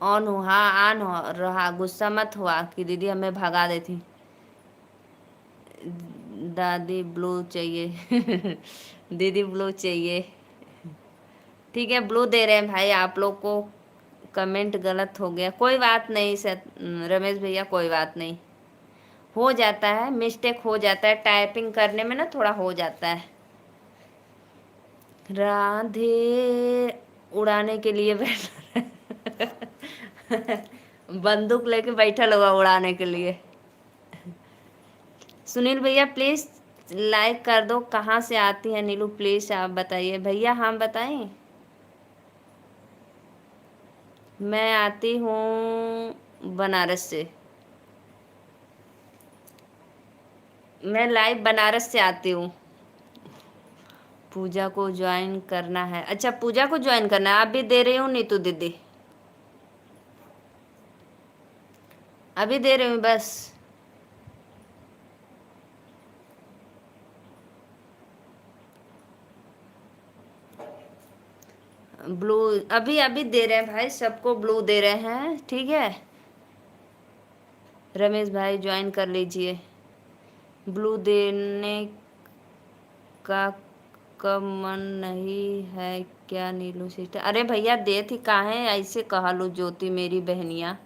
Speaker 1: ऑन हो, हाँ ऑन हो रहा, गुस्सा मत हुआ कि दीदी हमें भगा देती। दादी ब्लू चाहिए। दीदी ब्लू चाहिए, ठीक है, ब्लू दे रहे हैं भाई आप लोग को। कमेंट गलत हो गया, कोई बात नहीं सर, रमेश भैया कोई बात नहीं, हो जाता है, मिस्टेक हो जाता है, टाइपिंग करने में ना थोड़ा हो जाता है। राधे उड़ाने के लिए बैठा। बंदूक लेके बैठा होगा उड़ाने के लिए। सुनील भैया प्लीज लाइक कर दो, कहाँ से आती है नीलू, प्लीज आप बताइए भैया, हम बताएं। मैं आती हूँ बनारस से, मैं लाइव बनारस से आती हूँ। पूजा को ज्वाइन करना है, अच्छा पूजा को ज्वाइन करना है, आप भी दे रही हूँ नीतू दीदी, अभी दे रही हूँ बस। ब्लू अभी अभी दे रहे हैं भाई, सबको ब्लू दे रहे हैं, ठीक है। रमेश भाई ज्वाइन कर लीजिए, ब्लू देने का कब मन नहीं है क्या नीलू सिस्टर? अरे भैया दे थी, काहे ऐसे कहा लो, ज्योति मेरी बहनिया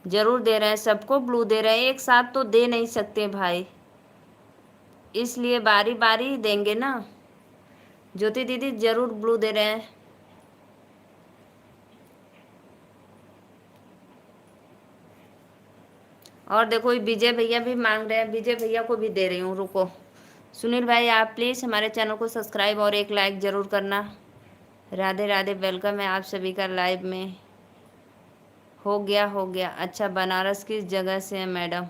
Speaker 1: जरूर दे रहे हैं, सबको ब्लू दे रहे हैं, एक साथ तो दे नहीं सकते भाई, इसलिए बारी बारी देंगे ना। ज्योति दीदी जरूर ब्लू दे रहे हैं। और देखो विजय भैया भी मांग रहे हैं, विजय भैया को भी दे रही हूँ, रुको। सुनील भाई आप प्लीज़ हमारे चैनल को सब्सक्राइब और एक लाइक ज़रूर करना। राधे राधे, वेलकम है आप सभी का लाइव में। हो गया हो गया, अच्छा बनारस किस जगह से है मैडम?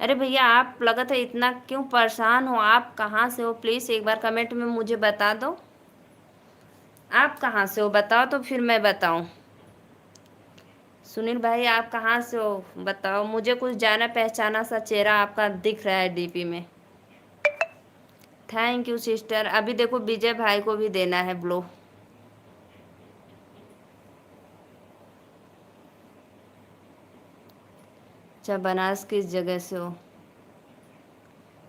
Speaker 1: अरे भैया आप लगता है इतना क्यों परेशान हो, आप कहाँ से हो, प्लीज़ एक बार कमेंट में मुझे बता दो, आप कहाँ से हो बताओ तो फिर मैं बताऊँ। सुनील भाई आप कहाँ से हो बताओ, मुझे कुछ जाना पहचाना सा चेहरा आपका दिख रहा है डीपी में। थैंक यू सिस्टर, अभी देखो विजय भाई को भी देना है ब्लो। अच्छा बनारस किस जगह से हो?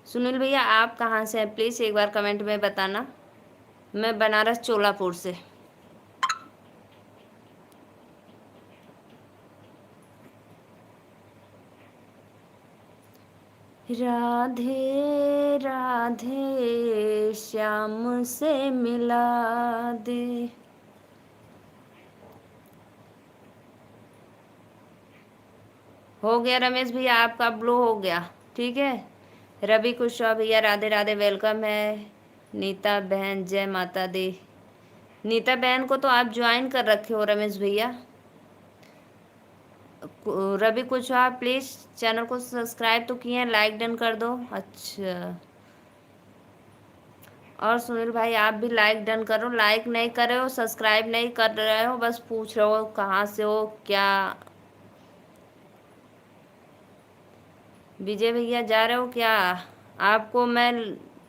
Speaker 1: सुनील भैया आप कहाँ से हैं, प्लीज़ एक बार कमेंट में बताना। मैं बनारस चोलापुर से। राधे राधे श्याम से मिला दे। हो गया रमेश भैया, आपका ब्लू हो गया, ठीक है। रवि कुशवाहा भैया राधे राधे, वेलकम है। नीता बहन जय माता दी, नीता बहन को तो आप ज्वाइन कर रखे हो रमेश भैया। रवि कुशवाहा प्लीज़ चैनल को सब्सक्राइब तो किए हैं, लाइक डन कर दो। अच्छा और सुनील भाई आप भी लाइक डन करो, लाइक नहीं कर रहे हो, सब्सक्राइब नहीं कर रहे हो, बस पूछ रहे हो कहाँ से हो क्या। विजय भैया जा रहे हो क्या? आपको मैं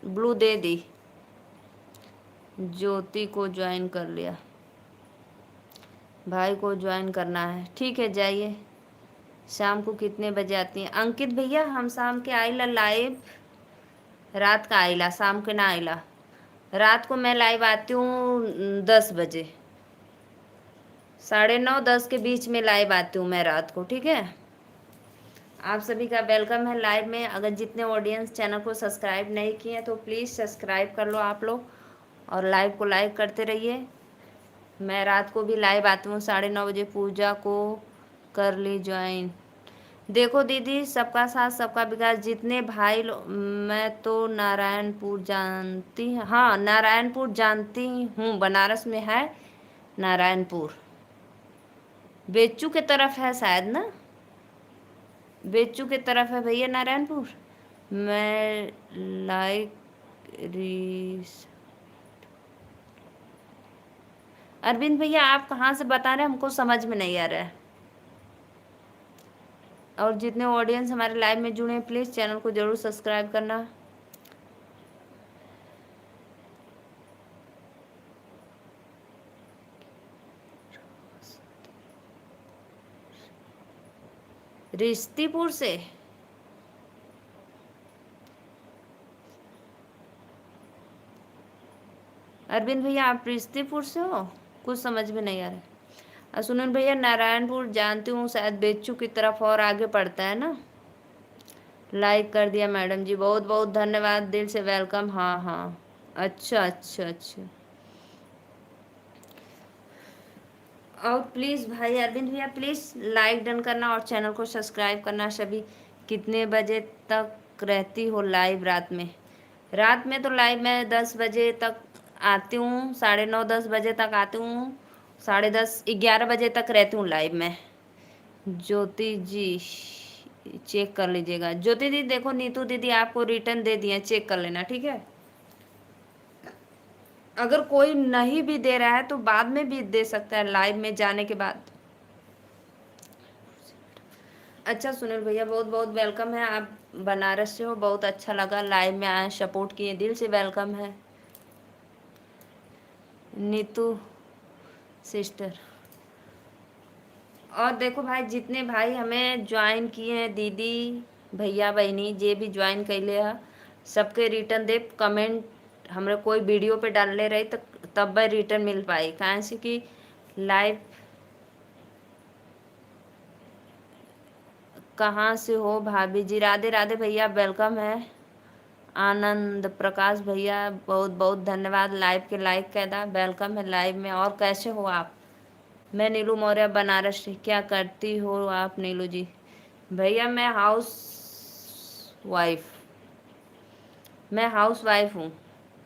Speaker 1: ब्लू दे दी। ज्योति को ज्वाइन कर लिया, भाई को ज्वाइन करना है, ठीक है जाइए। शाम को कितने बजे आती हैं अंकित भैया? हम शाम के आइला लाइव, रात का आइला, शाम के ना आइला, रात को मैं लाइव आती हूँ 10 बजे, 9:30 10 के बीच में लाइव आती हूँ मैं रात को, ठीक है। आप सभी का वेलकम है लाइव में। अगर जितने ऑडियंस चैनल को सब्सक्राइब नहीं किए तो प्लीज़ सब्सक्राइब कर लो आप लोग, और लाइव को लाइक करते रहिए। मैं रात को भी लाइव आती हूँ 9:30 बजे। पूजा को कर ली ज्वाइन। देखो दीदी, सबका साथ सबका विकास, जितने भाई मैं तो नारायणपुर जानती, हाँ नारायणपुर जानती हूँ, बनारस में है नारायणपुर। बेच्चू के तरफ है शायद ना, बेच्चू के तरफ है भैया नारायणपुर। मैं लाइक रीस अरविंद भैया आप कहाँ से बता रहे हैं, हमको समझ में नहीं आ रहा है। और जितने ऑडियंस हमारे लाइव में जुड़े हैं प्लीज़ चैनल को ज़रूर सब्सक्राइब करना। रिश्तीपुर से अरविंद भैया, आप रिश्तीपुर से हो? कुछ समझ में नहीं आ रहा है। सुनील भैया नारायणपुर जानती हूँ, शायद बेच्चू की तरफ और आगे पड़ता है ना। लाइक कर दिया मैडम जी, बहुत बहुत धन्यवाद, दिल से वेलकम। हाँ हाँ, अच्छा अच्छा अच्छा। और प्लीज़ भाई अरविंद भैया प्लीज़ लाइक डन करना और चैनल को सब्सक्राइब करना। सभी कितने बजे तक रहती हो लाइव रात में? रात में तो लाइव मैं 10 बजे तक आती हूँ, 9:30 10 बजे तक आती हूँ, 10:30 11 बजे तक रहती हूँ लाइव में। ज्योति जी चेक कर लीजिएगा। ज्योति दीदी देखो, नीतू दीदी आपको रिटर्न दे दिए, चेक कर लेना, ठीक है। अगर कोई नहीं भी दे रहा है तो बाद में भी दे सकता है लाइव में जाने के बाद। अच्छा सुनील भैया बहुत बहुत वेलकम है, आप बनारस से हो, बहुत अच्छा लगा लाइव में आए, सपोर्ट किए, दिल से वेलकम है नीतू सिस्टर। और देखो भाई, जितने भाई हमें ज्वाइन किए हैं, दीदी भैया बहनी जे भी ज्वाइन कैले है, सबके रिटर्न दे कमेंट हमारे कोई वीडियो पे डालने रही तो तब भाई रिटर्न मिल पाई, कहाँ से कि लाइव कहाँ से हो भाभी जी? राधे राधे भैया, वेलकम है। आनंद प्रकाश भैया बहुत बहुत धन्यवाद, लाइव के लाइक कहना, वेलकम है लाइव में। और कैसे हो आप? मैं नीलू मौर्य बनारस से। क्या करती हो आप नीलू जी? भैया मैं हाउस वाइफ हूँ,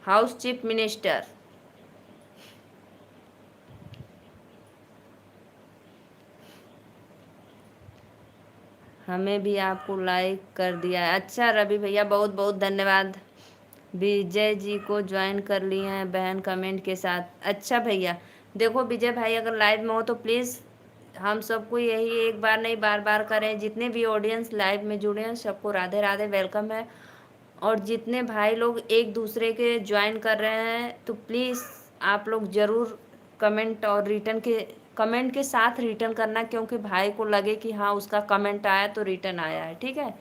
Speaker 1: हाउस चीफ मिनिस्टर। हमें भी आपको लाइक कर दिया है। अच्छा रवि भैया बहुत बहुत धन्यवाद। विजय जी को ज्वाइन कर लिए हैं बहन कमेंट के साथ। अच्छा भैया देखो, विजय भाई अगर लाइव में हो तो प्लीज़ हम सबको यही एक बार नहीं बार बार करें, जितने भी ऑडियंस लाइव में जुड़े हैं सबको राधे राधे, वेलकम है। और जितने भाई लोग एक दूसरे के ज्वाइन कर रहे हैं तो प्लीज़ आप लोग ज़रूर कमेंट और रिटर्न के कमेंट के साथ रिटर्न करना, क्योंकि भाई को लगे कि हाँ उसका कमेंट आया तो रिटर्न आया है, ठीक है।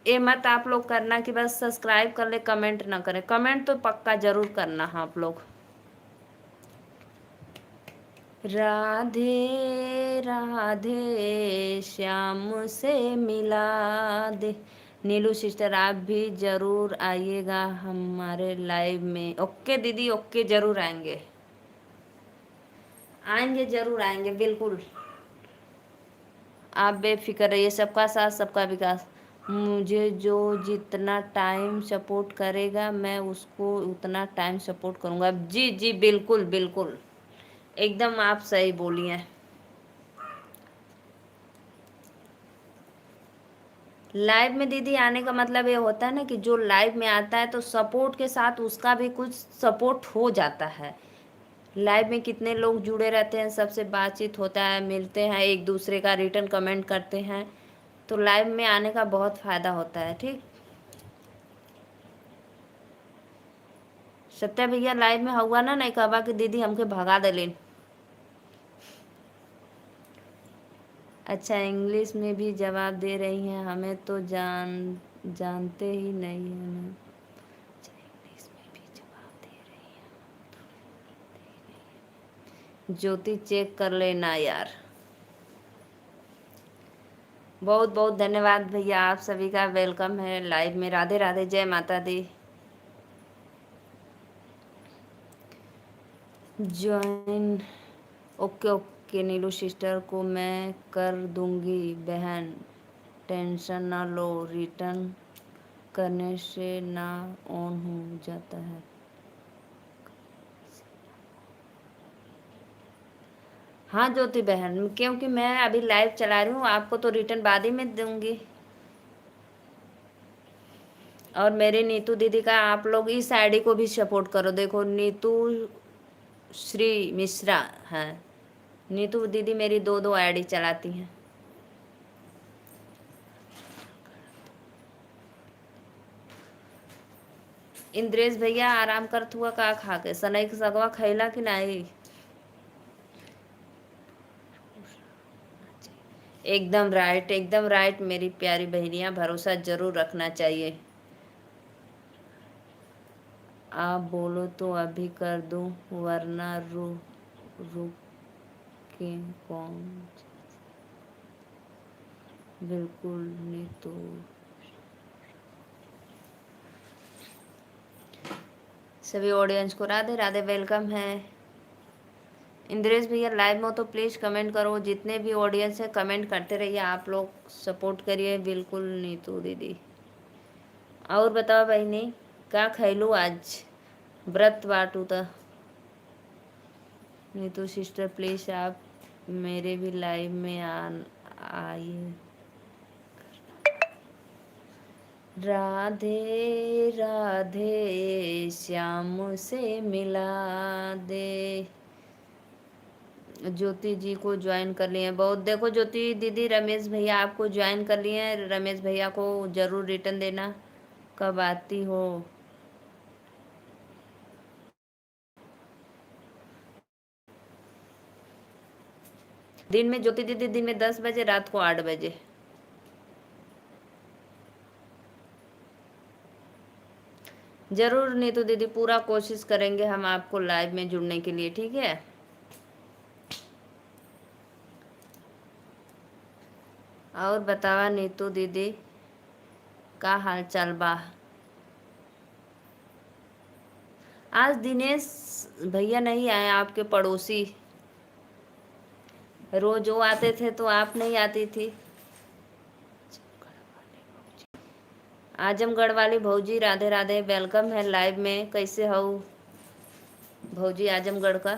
Speaker 1: ये मत आप लोग करना कि बस सब्सक्राइब कर ले कमेंट ना करें, कमेंट तो पक्का ज़रूर करना हाँ आप लोग। राधे राधे श्याम से मिला दे। नीलू सिस्टर आप भी ज़रूर आइएगा हमारे लाइव में। ओके दीदी, ओके ज़रूर आएंगे, आएंगे ज़रूर आएंगे, बिल्कुल आप बेफिक्र रहिए। सबका साथ सबका विकास। मुझे जो जितना टाइम सपोर्ट करेगा मैं उसको उतना टाइम सपोर्ट करूँगा। जी जी बिल्कुल बिल्कुल, एकदम आप सही बोली हैं। लाइव में दीदी आने का मतलब ये होता है ना कि जो लाइव में आता है तो सपोर्ट के साथ उसका भी कुछ सपोर्ट हो जाता है। लाइव में कितने लोग जुड़े रहते हैं, सबसे बातचीत होता है, मिलते हैं, एक दूसरे का रिटर्न कमेंट करते हैं, तो लाइव में आने का बहुत फ़ायदा होता है, ठीक। सत्या भैया लाइव में हुआ ना, नहीं कहवा कि दीदी हमके भगा देलिन। अच्छा इंग्लिश में भी जवाब दे रही हैं, हमें तो जानते ही नहीं है ना। अच्छा इंग्लिश में भी जवाब दे रही हैं। ज्योति चेक कर लेना यार। बहुत बहुत धन्यवाद भैया, आप सभी का वेलकम है लाइव में। राधे राधे, जय माता दी। ज्वाइन, ओके ओके नीलू सिस्टर को मैं कर दूंगी बहन, टेंशन ना लो, रिटर्न करने से ना ऑन हो जाता है। हाँ ज्योति बहन, क्योंकि मैं अभी लाइव चला रही हूँ, आपको तो रिटर्न बाद ही में दूंगी। और मेरे नीतू दीदी का आप लोग इस आईडी को भी सपोर्ट करो। देखो नीतू श्री मिश्रा है, नीतू दीदी मेरी दो दो आईडी चलाती हैं। इंद्रेश भैया आराम करत हुआ का खा के, सनई के सगवा खैला कि नहीं? एकदम राइट, एकदम राइट मेरी प्यारी बहनियां, भरोसा जरूर रखना चाहिए। आप बोलो तो अभी कर दूं, वरना रुक के कौन। बिल्कुल नहीं तो। सभी ऑडियंस को राधे राधे, वेलकम है। इंद्रेश भैया लाइव में तो प्लीज़ कमेंट करो, जितने भी ऑडियंस है कमेंट करते रहिए, आप लोग सपोर्ट करिए। बिल्कुल नीतू दीदी। और बताओ बहनी, क्या खैलू आज? व्रत बाटू तो। नीतू सिस्टर प्लीज़ आप मेरे भी लाइव में आइए। राधे राधे श्याम से मिला दे। ज्योति जी को ज्वाइन कर लिए हैं बहुत। देखो ज्योति दीदी, रमेश भैया आपको ज्वाइन कर लिए हैं, रमेश भैया को जरूर रिटर्न देना। कब आती हो? दिन में ज्योति दीदी, दिन में 10 बजे, रात को 8 बजे। जरूर नीतू दीदी, पूरा कोशिश करेंगे हम आपको लाइव में जुड़ने के लिए, ठीक है? और बतावा नीतू दीदी, का हाल चाल बा? आज दिनेश भैया नहीं आए, आपके पड़ोसी। रोज वो आते थे तो आप नहीं आती थी। आजमगढ़ वाली भौजी राधे राधे, वेलकम है लाइव में। कैसे हो भौजी आजमगढ़ का?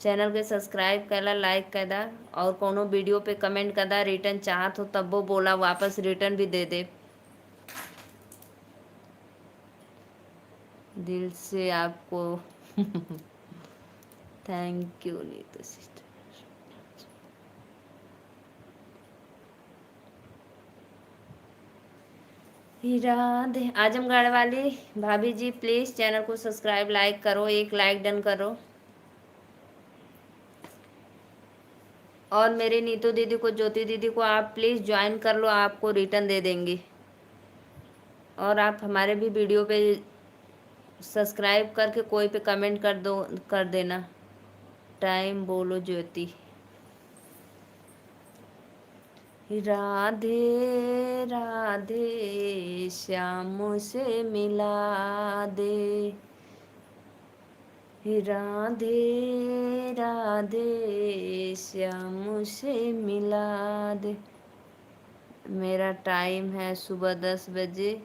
Speaker 1: चैनल के सब्सक्राइब कैला, लाइक कैदा, और कोनो वीडियो पे कमेंट कदा। रिटर्न चाहत हो तब वो बोला, वापस रिटर्न भी दे दे। दिल से आपको thank you Neetu sister. Radhe. Azamgarh वाली भाभी जी प्लीज़ चैनल को सब्सक्राइब लाइक करो, एक लाइक डन करो। और मेरे नीतू दीदी को, ज्योति दीदी को आप प्लीज़ ज्वाइन कर लो, आपको रिटर्न दे देंगी। और आप हमारे भी वीडियो पे सब्सक्राइब करके कोई पे कमेंट कर देना। टाइम बोलो ज्योति। राधे राधे श्याम से मिला दे। राधे राधे श्याम से मिला दे। मेरा टाइम है सुबह 10 बजे।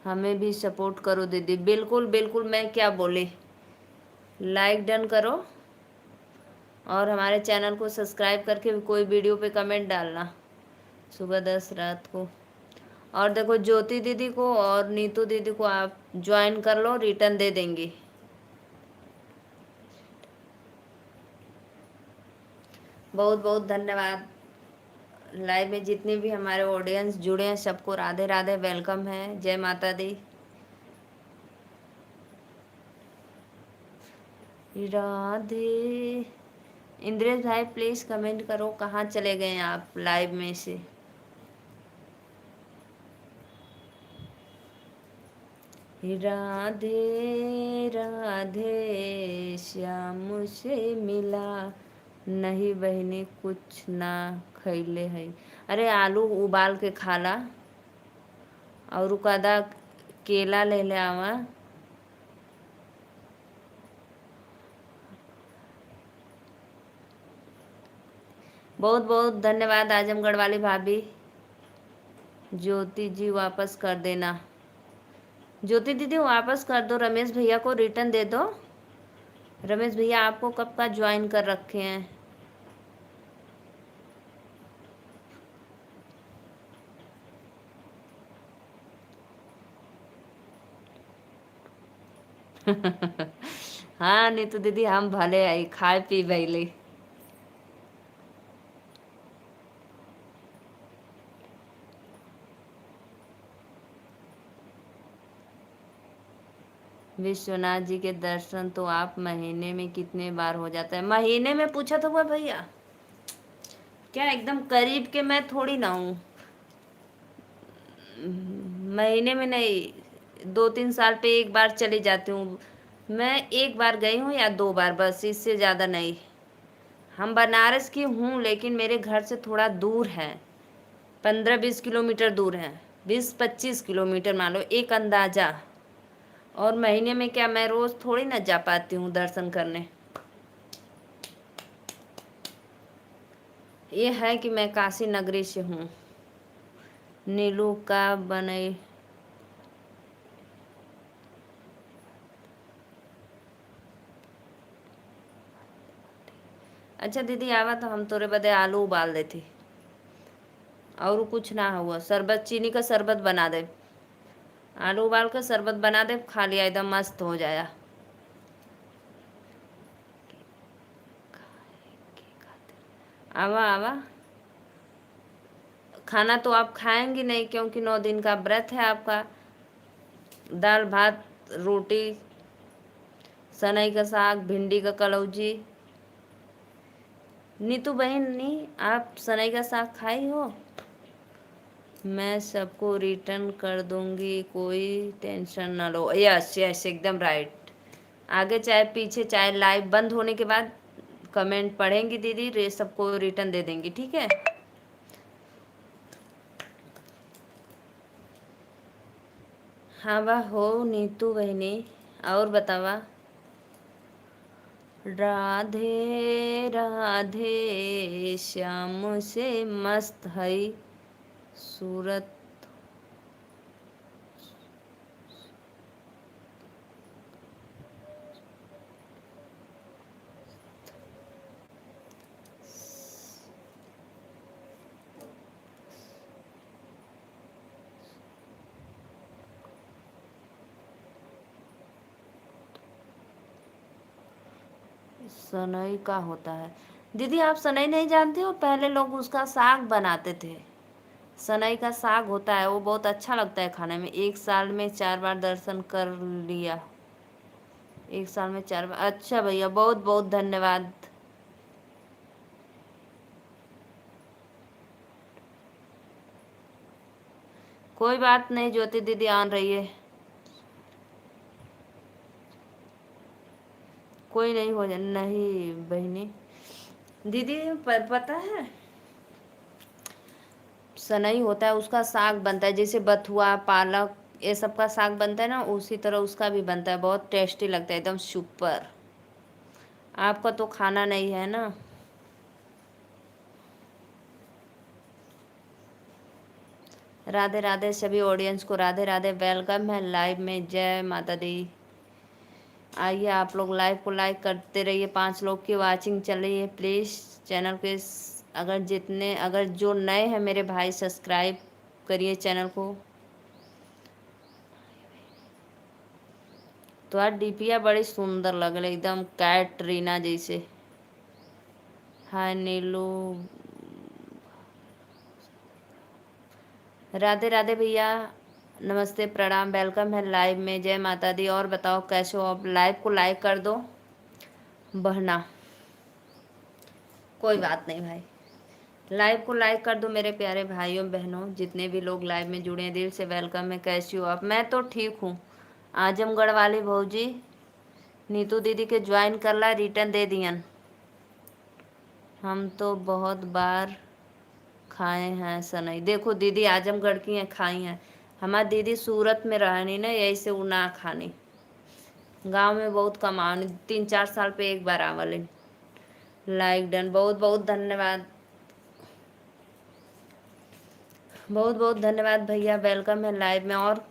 Speaker 1: हमें भी सपोर्ट करो दीदी। बिल्कुल बिल्कुल, मैं क्या बोली। लाइक डन करो और हमारे चैनल को सब्सक्राइब करके कोई वीडियो पे कमेंट डालना सुबह 10 रात को। और देखो ज्योति दीदी को और नीतू दीदी को आप ज्वाइन कर लो, रिटर्न दे देंगी। बहुत बहुत धन्यवाद। लाइव में जितने भी हमारे ऑडियंस जुड़े हैं सबको राधे राधे, वेलकम है, जय माता दी। राधे। इंद्रेश भाई प्लीज़ कमेंट करो, कहाँ चले गए आप लाइव में से? राधे राधे श्याम से मिला, नहीं बहनी कुछ ना खैले है। अरे आलू उबाल के खाला और उकादा केला ले ले आवा। बहुत बहुत धन्यवाद आजमगढ़ वाली भाभी। ज्योति जी वापस कर देना। ज्योति दीदी वापस कर दो, रमेश भैया को रिटर्न दे दो। रमेश भैया आपको कब का ज्वाइन कर रखे हैं? हाँ नीतू दीदी हम भले आई खाए पी भैली। विश्वनाथ जी के दर्शन तो आप महीने में कितने बार हो जाता है? महीने में पूछा तो हुआ भैया, क्या एकदम करीब के मैं थोड़ी ना हूँ। महीने में नहीं, 2-3 साल पे एक बार चली जाती हूँ। मैं एक बार गई हूँ या 2 बार, बस इससे ज़्यादा नहीं। हम बनारस की हूँ लेकिन मेरे घर से थोड़ा दूर है, 15-20 किलोमीटर दूर है, 20-25 किलोमीटर मान लो एक अंदाज़ा। और महीने में क्या मैं रोज़ थोड़ी ना जा पाती हूँ दर्शन करने। ये है कि मैं काशी नगरी से हूँ। नीलू का बने। अच्छा दीदी आवा तो हम तोरे बदे आलू उबाल देती और कुछ ना हुआ। शरबत, चीनी का शरबत बना दे, आलू उबाल कर शरबत बना दे, खा लिया एकदम मस्त हो जाया। आवा आवा। खाना तो आप खाएंगी नहीं क्योंकि 9 दिन का व्रत है आपका। दाल भात रोटी, सनई का साग, भिंडी का कलौजी। नीतू बहनी आप सनई का साग खाई हो? मैं सबको रिटर्न कर दूंगी, कोई टेंशन ना लो। यस यस एकदम राइट। आगे चाहे पीछे, चाहे लाइव बंद होने के बाद कमेंट पढ़ेंगी दीदी, रे सबको रिटर्न दे देंगी, ठीक है। हाँ वाह हो नीतू बहनी, और बतावा। राधे राधे श्याम से मस्त है सूरत। सनई का होता है दीदी, आप सनई नहीं जानते हो? पहले लोग उसका साग बनाते थे। सनई का साग होता है, वो बहुत अच्छा लगता है खाने में। 1 साल में 4 बार दर्शन कर लिया, 1 साल में 4 बार। अच्छा भैया बहुत बहुत धन्यवाद। कोई बात नहीं ज्योति दीदी, आन रही है, कोई नहीं हो जाए। नहीं बहनी दीदी पर पता है, सनई होता है उसका साग बनता है, जैसे बथुआ पालक ये सब का साग बनता है ना, उसी तरह उसका भी बनता है। बहुत टेस्टी लगता है, एकदम सुपर। आपका तो खाना नहीं है ना। राधे राधे सभी ऑडियंस को, राधे राधे, वेलकम है लाइव में। जय माता दी। आइए आप लोग लाइव को लाइक करते रहिए। 5 लोग की वाचिंग चल रही है। प्लीज़ चैनल के अगर जो नए हैं मेरे भाई, सब्सक्राइब करिए चैनल को। तो आज डीपिया बड़ी सुंदर लग रही, एकदम कैटरीना जैसे। हाय नीलू। राधे राधे भैया, नमस्ते प्रणाम, वेलकम है लाइव में। जय माता दी। और बताओ कैसे हो आप? लाइव को लाइक कर दो बहना। कोई बात नहीं भाई, लाइव को लाइक कर दो मेरे प्यारे भाइयों बहनों, जितने भी लोग लाइव में जुड़े हैं दिल से वेलकम है। कैसी हो आप? मैं तो ठीक हूँ, आजमगढ़ वाली भौजी नीतू दीदी के ज्वाइन करला, रिटर्न दे दियन। हम तो बहुत बार खाए हैं सनई। देखो दीदी आजमगढ़ की हैं, खाई हैं। हमारी दीदी सूरत में रहनी ना, यही से उ ना खानी। गांव में बहुत कमानी, 3-4 साल पे एक बार आवले। लाइक डन, बहुत बहुत धन्यवाद, बहुत बहुत धन्यवाद भैया, वेलकम है लाइव में। और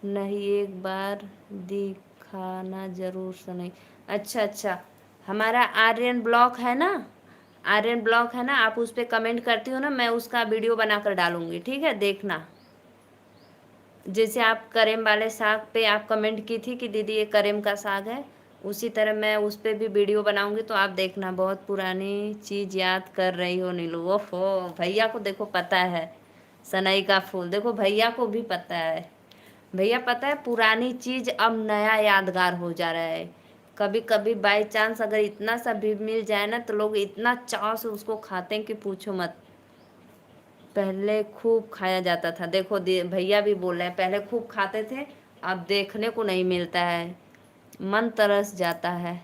Speaker 1: नहीं, एक बार दिखाना जरूर सनई। अच्छा अच्छा, हमारा आर्यन ब्लॉग है ना, आर्यन ब्लॉग है ना, आप उस पर कमेंट करती हो ना, मैं उसका वीडियो बनाकर डालूंगी, ठीक है, देखना। जैसे आप करेम वाले साग पे आप कमेंट की थी कि दीदी ये करेम का साग है, उसी तरह मैं उस पर भी वीडियो बनाऊंगी, तो आप देखना। बहुत पुरानी चीज़ याद कर रही हो नीलू। ओहो, भैया को देखो पता है सनई का फूल, देखो भैया को भी पता है। भैया पता है, पुरानी चीज़ अब नया यादगार हो जा रहा है। कभी कभी बाई चांस अगर इतना सा भी मिल जाए ना, तो लोग इतना चाव से उसको खाते हैं कि पूछो मत। पहले खूब खाया जाता था, देखो भैया भी बोल रहे हैं, पहले खूब खाते थे, अब देखने को नहीं मिलता है, मन तरस जाता है।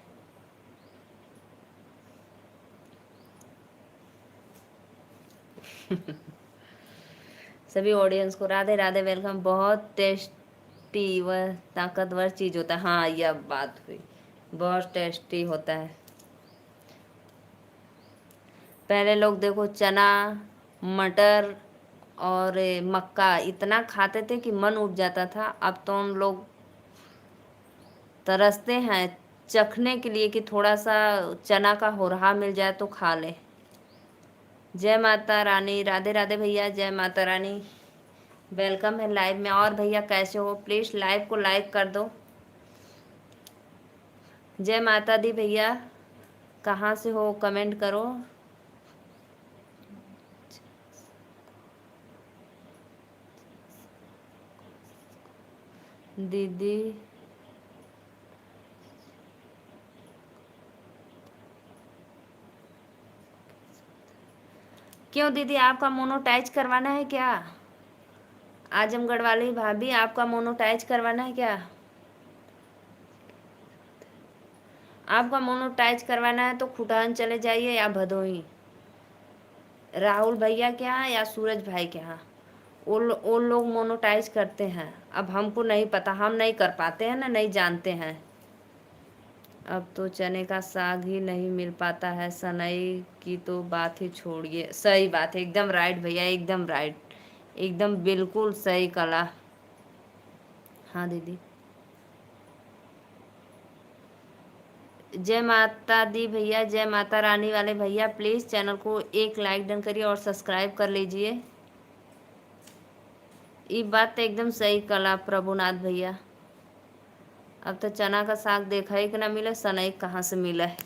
Speaker 1: सभी ऑडियंस को राधे राधे, वेलकम। बहुत टेस्टी व ताकतवर चीज़ होता है। हाँ, यह बात हुई, बहुत टेस्टी होता है। पहले लोग देखो चना, मटर और मक्का इतना खाते थे कि मन उब जाता था। अब तो हम लोग तरसते हैं चखने के लिए कि थोड़ा सा चना का होरहा मिल जाए तो खा ले। जय माता रानी, राधे राधे भैया, जय माता रानी, वेलकम है लाइव में। और भैया कैसे हो, प्लीज़ लाइव को लाइक कर दो। जय माता दी भैया, कहाँ से हो कमेंट करो। दीदी क्यों दीदी, आपका मोनोटाइज करवाना है क्या? आजमगढ़ वाली भाभी, आपका मोनोटाइज करवाना है क्या? आपका मोनोटाइज करवाना है तो खुटान चले जाइए या भदोही, राहुल भैया के यहाँ या सूरज भाई के यहाँ। वो लोग मोनोटाइज करते हैं। अब हमको नहीं पता, हम नहीं कर पाते हैं ना, नहीं जानते हैं। अब तो चने का साग ही नहीं मिल पाता है, सनई की तो बात ही छोड़िए। सही बात है, एकदम राइट भैया, एकदम राइट, एकदम बिल्कुल सही कला। हाँ दीदी, जय माता दी भैया, जय माता रानी वाले भैया, प्लीज़ चैनल को एक लाइक डन करिए और सब्सक्राइब कर लीजिए। ये बात तो एकदम सही कला प्रभुनाथ भैया। अब तो चना का साग देखा ही कि ना मिले, सनई कहाँ से मिला है।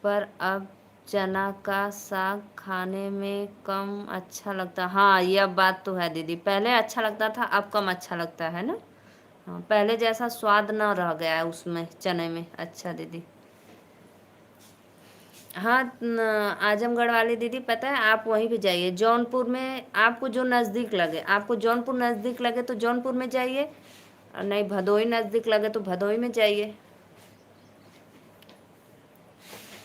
Speaker 1: पर अब चना का साग खाने में कम अच्छा लगता। हाँ, यह बात तो है दीदी, पहले अच्छा लगता था, अब कम अच्छा लगता है ना। हाँ, पहले जैसा स्वाद ना रह गया है उसमें, चने में। अच्छा दीदी, हाँ आजमगढ़ वाली दीदी, पता है आप वहीं पे जाइए, जौनपुर में आपको जो नज़दीक लगे, आपको जौनपुर नज़दीक लगे तो जौनपुर में जाइए, और नहीं भदोही नज़दीक लगे तो भदोही में जाइए।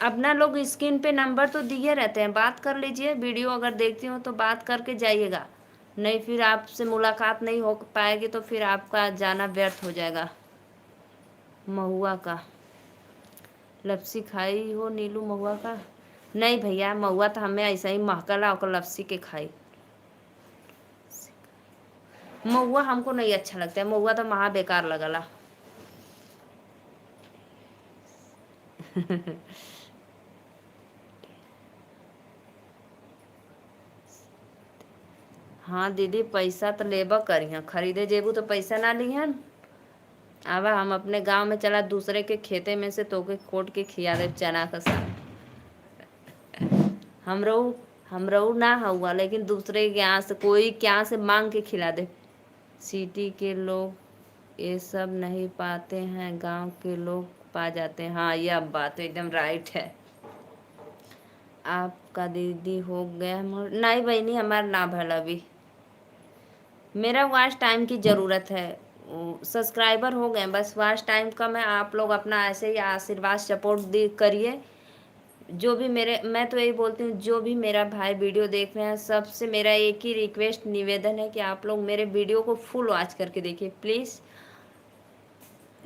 Speaker 1: अपना लोग स्क्रीन पे नंबर तो दिए रहते हैं, बात कर लीजिए। वीडियो अगर देखती हो तो बात करके जाइएगा, नहीं फिर आपसे मुलाकात नहीं हो पाएगी, तो फिर आपका जाना व्यर्थ हो जाएगा। महुआ का लपसी खाई हो नीलू, महुआ का? नहीं भैया, महुआ तो हमें ऐसा ही महकला और लपसी के खाई। महुआ हमको नहीं अच्छा लगता है, महुआ तो महा बेकार लगला। हाँ दीदी, पैसा तो लेबा करिहन, खरीदे जेबू तो पैसा ना लिहन। आवा हम अपने गांव में चला, दूसरे के खेते में से तोके कोट के खिया दे चना का साग। हमरो हमरो ना हुआ, लेकिन दूसरे के यहाँ से कोई के यहाँ से मांग के खिला दे। सिटी के लोग ये सब नहीं पाते हैं, गांव के लोग पा जाते हैं। हाँ, यह बात एकदम राइट है। आपका दीदी हो गया नहीं बहनी, हमारा ना भला भी। मेरा वॉच टाइम की ज़रूरत है। सब्सक्राइबर हो गए, बस वॉच टाइम का मैं, आप लोग अपना ऐसे ही आशीर्वाद सपोर्ट दे करिए। जो भी मेरे, मैं तो यही बोलती हूँ, जो भी मेरा भाई वीडियो देख रहे हैं, सबसे मेरा एक ही रिक्वेस्ट निवेदन है कि आप लोग मेरे वीडियो को फुल वॉच करके देखिए प्लीज़।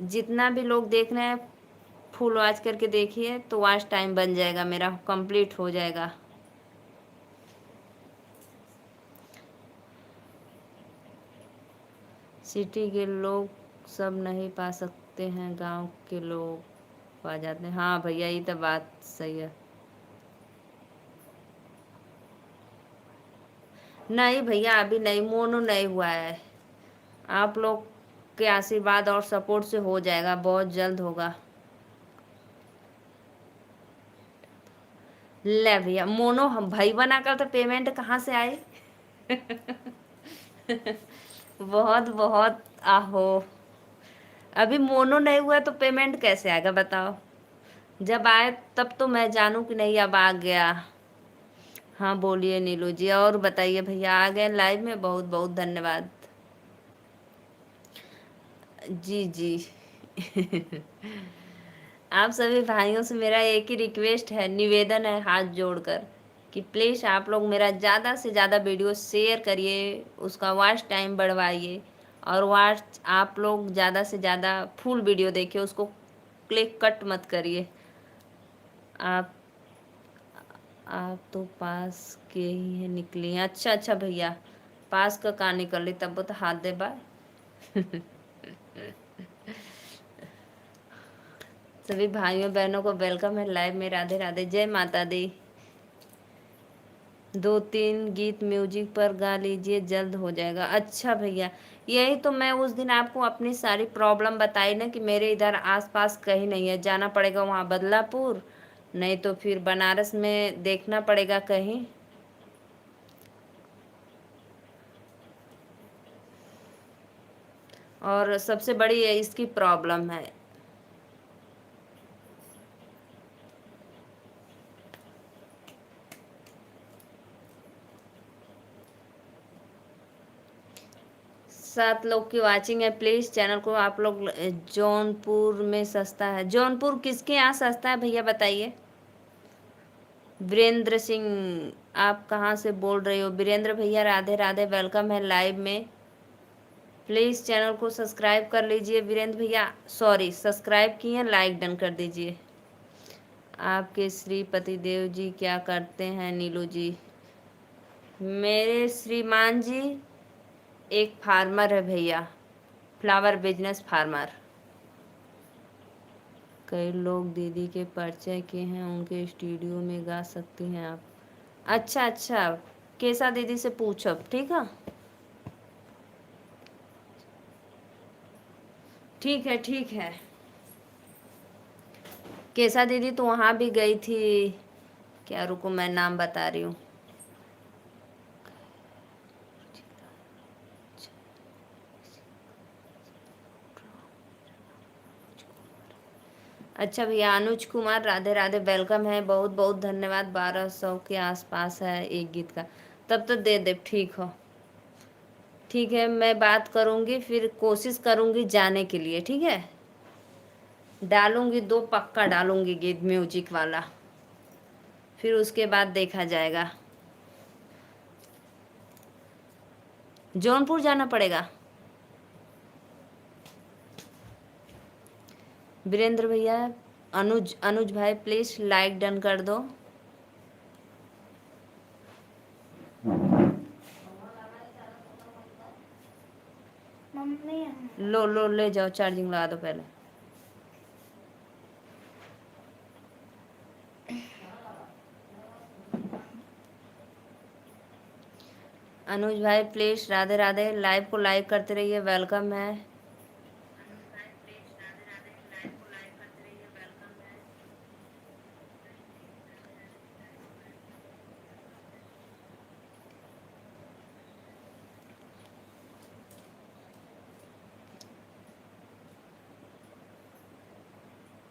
Speaker 1: जितना भी लोग देख रहे हैं फुल वॉच करके देखिए, तो वॉच टाइम बन जाएगा, मेरा कंप्लीट हो जाएगा। सिटी के लोग सब नहीं पा सकते हैं, गांव के लोग पा जाते हैं। हाँ भैया, ये तो बात सही है। नहीं भैया, अभी नहीं, मोनो नहीं हुआ है। आप लोग के आशीर्वाद और सपोर्ट से हो जाएगा, बहुत जल्द होगा। ले भैया, मोनो हम भाई बनाकर तो पेमेंट कहाँ से आए? बहुत बहुत आहो। अभी मोनो नहीं हुआ तो पेमेंट कैसे आएगा बताओ? जब आए तब तो मैं जानूं कि नहीं अब आ गया। हाँ बोलिए नीलू जी, और बताइए भैया, आ गए लाइव में, बहुत बहुत धन्यवाद। जी जी। आप सभी भाइयों से मेरा एक ही रिक्वेस्ट है, निवेदन है हाथ जोड़कर, कि प्लीज़ आप लोग मेरा ज़्यादा से ज़्यादा वीडियो शेयर करिए, उसका वॉच टाइम बढ़वाइए, और वॉच आप लोग ज़्यादा से ज़्यादा फुल वीडियो देखिए, उसको क्लिक कट मत करिए। आप आप तो पास के ही है निकली हैं। अच्छा अच्छा भैया, पास का कहाँ निकल रही, तब तो हाथ दे बा। सभी भाइयों बहनों को वेलकम है लाइव में। राधे राधे, जय माता दी। 2-3 गीत म्यूजिक पर गा लीजिए, जल्द हो जाएगा। अच्छा भैया, यही तो मैं उस दिन आपको अपनी सारी प्रॉब्लम बताई ना, कि मेरे इधर आसपास कहीं नहीं है, जाना पड़ेगा वहाँ बदलापुर, नहीं तो फिर बनारस में देखना पड़ेगा कहीं। और सबसे बड़ी इसकी प्रॉब्लम है। सात लोग की वाचिंग है, प्लीज़ चैनल को आप लोग। जौनपुर में सस्ता है, जौनपुर किसके यहाँ सस्ता है भैया बताइए? वीरेंद्र सिंह, आप कहाँ से बोल रहे हो? वीरेंद्र भैया राधे राधे, वेलकम है लाइव में। प्लीज़ चैनल को सब्सक्राइब कर लीजिए वीरेंद्र भैया, सॉरी सब्सक्राइब किए, लाइक डन कर दीजिए। आपके श्रीपति देव जी क्या करते हैं नीलू जी? मेरे श्रीमान जी एक फार्मर है भैया, फ्लावर बिजनेस फार्मर। कई लोग दीदी के परिचय के हैं, उनके स्टूडियो में गा सकती हैं आप। अच्छा अच्छा, कैसा दीदी से पूछो, ठीक है। ठीक है ठीक है। कैसा दीदी तो वहाँ भी गई थी, क्या, रुको मैं नाम बता रही हूँ। अच्छा भैया, अनुज कुमार राधे राधे, वेलकम है, बहुत बहुत धन्यवाद। 1200 के आसपास है एक गीत का, तब तो दे दे, ठीक हो। ठीक है, मैं बात करूँगी, फिर कोशिश करूँगी जाने के लिए, ठीक है। डालूँगी, 2 पक्का डालूँगी गीत म्यूजिक वाला, फिर उसके बाद देखा जाएगा। जौनपुर जाना पड़ेगा। वीरेंद्र भैया, अनुज अनुज भाई प्लीज़ लाइक डन कर दो। लो लो, ले जाओ, चार्जिंग लगा दो पहले। अनुज भाई प्लीज़, राधे राधे, लाइव को लाइक करते रहिए, वेलकम है।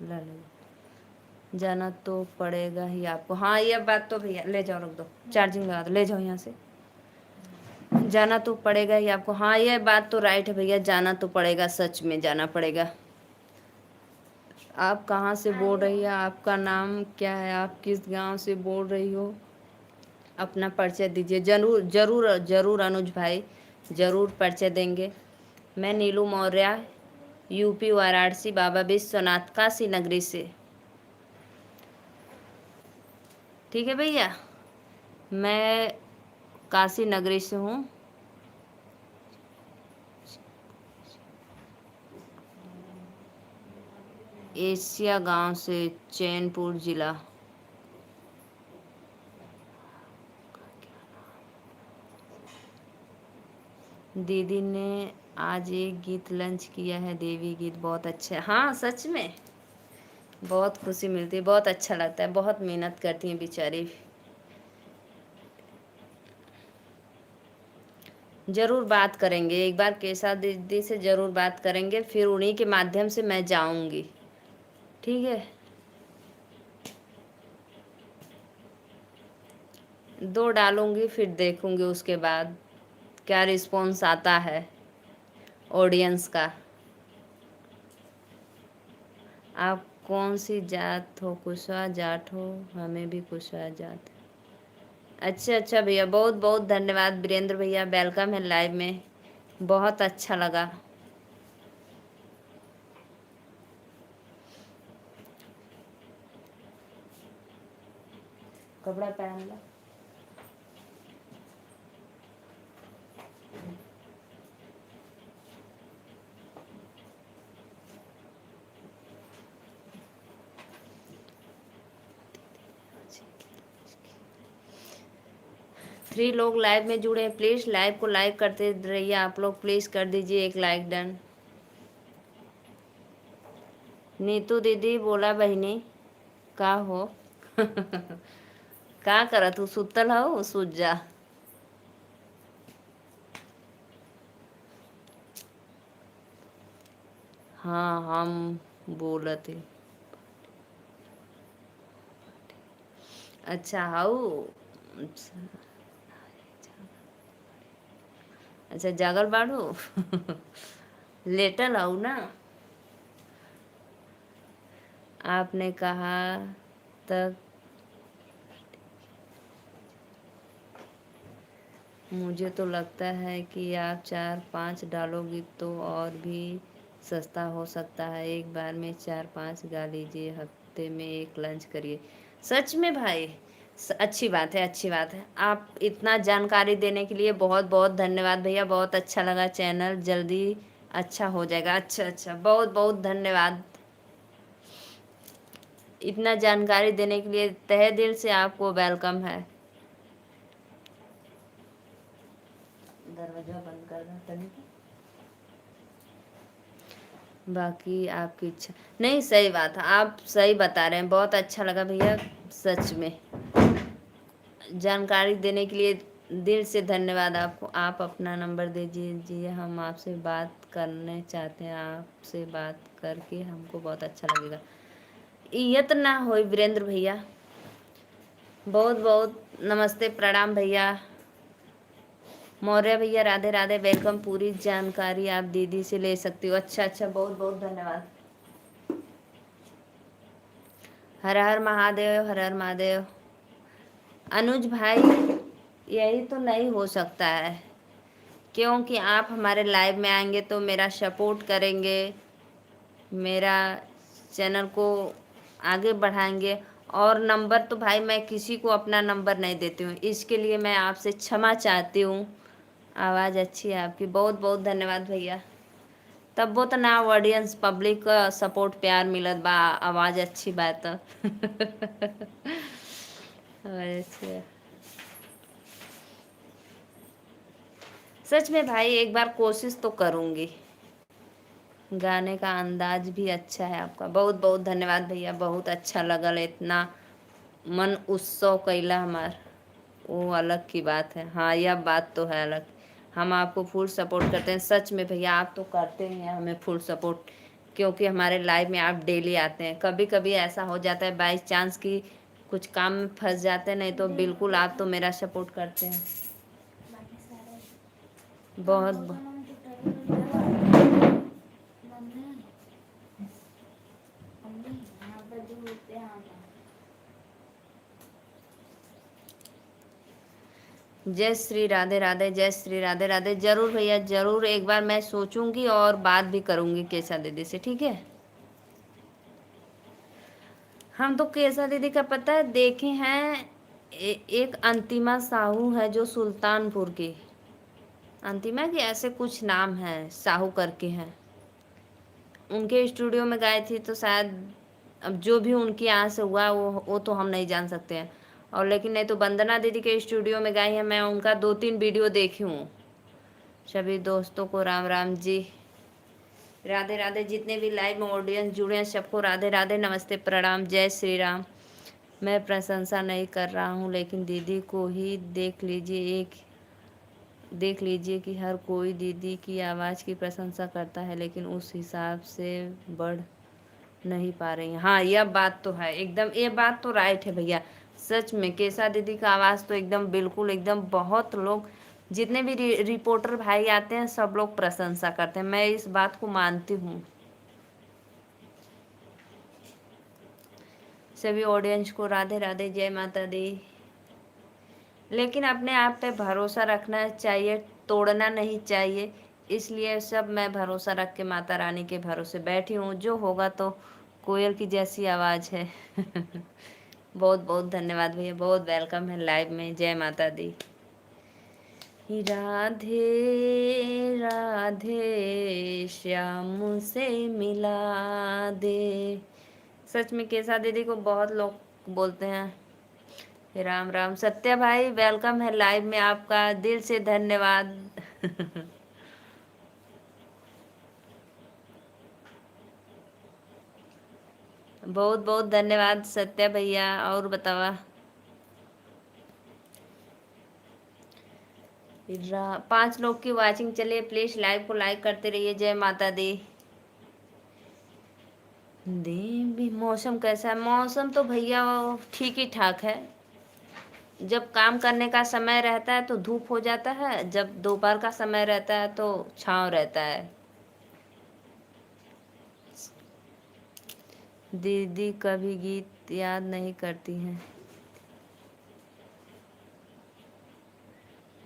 Speaker 1: ला लो, जाना तो पड़ेगा ही आपको। हाँ ये बात तो भैया, ले जाओ, रख दो, चार्जिंग लगा दो, ले जाओ यहाँ से। जाना तो पड़ेगा ही आपको। हाँ ये बात तो राइट है भैया, जाना तो पड़ेगा, सच में जाना पड़ेगा। आप कहाँ से बोल रही है, आपका नाम क्या है, आप किस गांव से बोल रही हो, अपना परिचय दीजिए। जरूर जरूर जरूर अनुज भाई, जरूर परिचय देंगे। मैं नीलू मौर्य, यूपी वाराणसी बाबा विश्वनाथ काशी नगरी से। ठीक है भैया, मैं काशी नगरी से हूँ। एशिया गांव से, चैनपुर जिला। दीदी ने आज एक गीत लॉन्च किया है, देवी गीत, बहुत अच्छा है। हाँ सच में बहुत खुशी मिलती है, बहुत अच्छा लगता है, बहुत मेहनत करती हैं बेचारी। ज़रूर बात करेंगे एक बार, केशा दीदी से ज़रूर बात करेंगे, फिर उन्हीं के माध्यम से मैं जाऊंगी। ठीक है, 2 डालूंगी, फिर देखूंगी उसके बाद क्या रिस्पॉन्स आता है ऑडियंस का। आप कौन सी जात हो, कुशवा जाट हो, हमें भी कुशवा जात है। अच्छा अच्छा भैया, बहुत बहुत धन्यवाद वीरेंद्र भैया, वेलकम है लाइव में, बहुत अच्छा लगा। कपड़ा पहन लो। 3 लोग लाइव में जुड़े हैं, प्लीज़ लाइव को लाइक करते रहिए आप लोग, प्लीज़ कर दीजिए एक लाइक डन। नीतू दीदी बोला बहिनी का हो का करत तू, सुतल हो, सूझ जा। हाँ हम बोलते। अच्छा हाउ, अच्छा जागल बाड़ू लेटल हूँ ना। आपने कहा तक मुझे तो लगता है कि आप 4-5 डालोगी तो और भी सस्ता हो सकता है। एक बार में 4-5 गा लीजिए, हफ्ते में एक लंच करिए। सच में भाई, अच्छी बात है, अच्छी बात है। आप इतना जानकारी देने के लिए बहुत बहुत धन्यवाद भैया, बहुत अच्छा लगा। चैनल जल्दी अच्छा हो जाएगा। अच्छा अच्छा, बहुत बहुत धन्यवाद इतना जानकारी देने के लिए, तहे दिल से आपको वेलकम है। दरवाजा बंद कर दो तनी। बाकी आपकी इच्छा। नहीं सही बात है, आप सही बता रहे हैं, बहुत अच्छा लगा भैया, सच में जानकारी देने के लिए दिल से धन्यवाद आपको। आप अपना नंबर दे दीजिए, हम आपसे बात करने चाहते हैं, आपसे बात करके हमको बहुत अच्छा लगेगा। इयत ना हो वीरेंद्र भैया, बहुत बहुत नमस्ते, प्रणाम भैया। मौर्य भैया राधे राधे, वेलकम। पूरी जानकारी आप दीदी से ले सकती हो। अच्छा अच्छा, बहुत बहुत धन्यवाद। हर हर महादेव, हर हर महादेव। अनुज भाई यही तो नहीं हो सकता है, क्योंकि आप हमारे लाइव में आएंगे तो मेरा सपोर्ट करेंगे, मेरा चैनल को आगे बढ़ाएंगे। और नंबर तो भाई मैं किसी को अपना नंबर नहीं देती हूँ, इसके लिए मैं आपसे क्षमा चाहती हूँ। आवाज़ अच्छी है आपकी, बहुत बहुत धन्यवाद भैया। तब वो तो ना ऑडियंस पब्लिक का सपोर्ट प्यार मिलत बा, आवाज़ अच्छी बात अच्छा। सच में भाई एक बार कोशिश तो करूँगी। गाने का अंदाज भी अच्छा है आपका, बहुत बहुत धन्यवाद भैया, बहुत अच्छा लगल। इतना मन उत्सव कैला हमार, वो अलग की बात है। हाँ यह बात तो है अलग, हम आपको फुल सपोर्ट करते हैं। सच में भैया आप तो करते ही हैं हमें फुल सपोर्ट, क्योंकि हमारे लाइव में आप डेली आते हैं। कभी कभी ऐसा हो जाता है बाई चांस कि कुछ काम में फंस जाते हैं, नहीं तो बिल्कुल आप तो मेरा सपोर्ट करते हैं। बहुत जय श्री राधे राधे, जय श्री राधे राधे। जरूर भैया जरूर, एक बार मैं सोचूंगी और बात भी करूंगी केशा दीदी से, ठीक है। हम तो केशा दीदी का पता है देखे हैं, एक अंतिमा साहू है जो सुल्तानपुर की, अंतिमा की ऐसे कुछ नाम है, साहू करके हैं, उनके स्टूडियो में गए थी तो शायद, अब जो भी उनकी यहाँ से हुआ वो तो हम नहीं जान सकते हैं। और लेकिन नहीं तो वंदना दीदी के स्टूडियो में गई हैं, मैं उनका 2-3 वीडियो देखी हूँ। सभी दोस्तों को राम राम जी, राधे राधे। जितने भी लाइव में ऑडियंस जुड़े हैं सबको राधे राधे, नमस्ते, प्रणाम, जय श्री राम। मैं प्रशंसा नहीं कर रहा हूँ, लेकिन दीदी को ही देख लीजिए कि हर कोई दीदी की आवाज़ की प्रशंसा करता है, लेकिन उस हिसाब से बढ़ नहीं पा रही हैं। हाँ, यह बात तो है एकदम, ये बात तो राइट है भैया। सच में केशा दीदी का आवाज़ तो एकदम बिल्कुल एकदम, बहुत लोग जितने भी रिपोर्टर भाई आते हैं सब लोग प्रशंसा करते हैं, मैं इस बात को मानती हूँ। सभी ऑडियंस को राधे राधे, जय माता दी। लेकिन अपने आप पे भरोसा रखना चाहिए, तोड़ना नहीं चाहिए, इसलिए सब मैं भरोसा रख के माता रानी के भरोसे बैठी हूँ, जो होगा तो कोयल की जैसी आवाज़ है। बहुत बहुत धन्यवाद भैया, बहुत वेलकम है लाइव में, जय माता दी। राधे राधे श्याम से मिला दे। सच में केशा दीदी को बहुत लोग बोलते हैं राम राम। सत्या भाई वेलकम है लाइव में, आपका दिल से धन्यवाद। बहुत बहुत धन्यवाद सत्या भैया। और बतावा 5 लोग की वाचिंग चलिए, प्लीज लाइव को लाइक करते रहिए, जय माता दी। देवी मौसम कैसा है? मौसम तो भैया ठीक ही ठाक है, जब काम करने का समय रहता है तो धूप हो जाता है, जब दोपहर का समय रहता है तो छांव रहता है। दीदी कभी गीत याद नहीं करती हैं?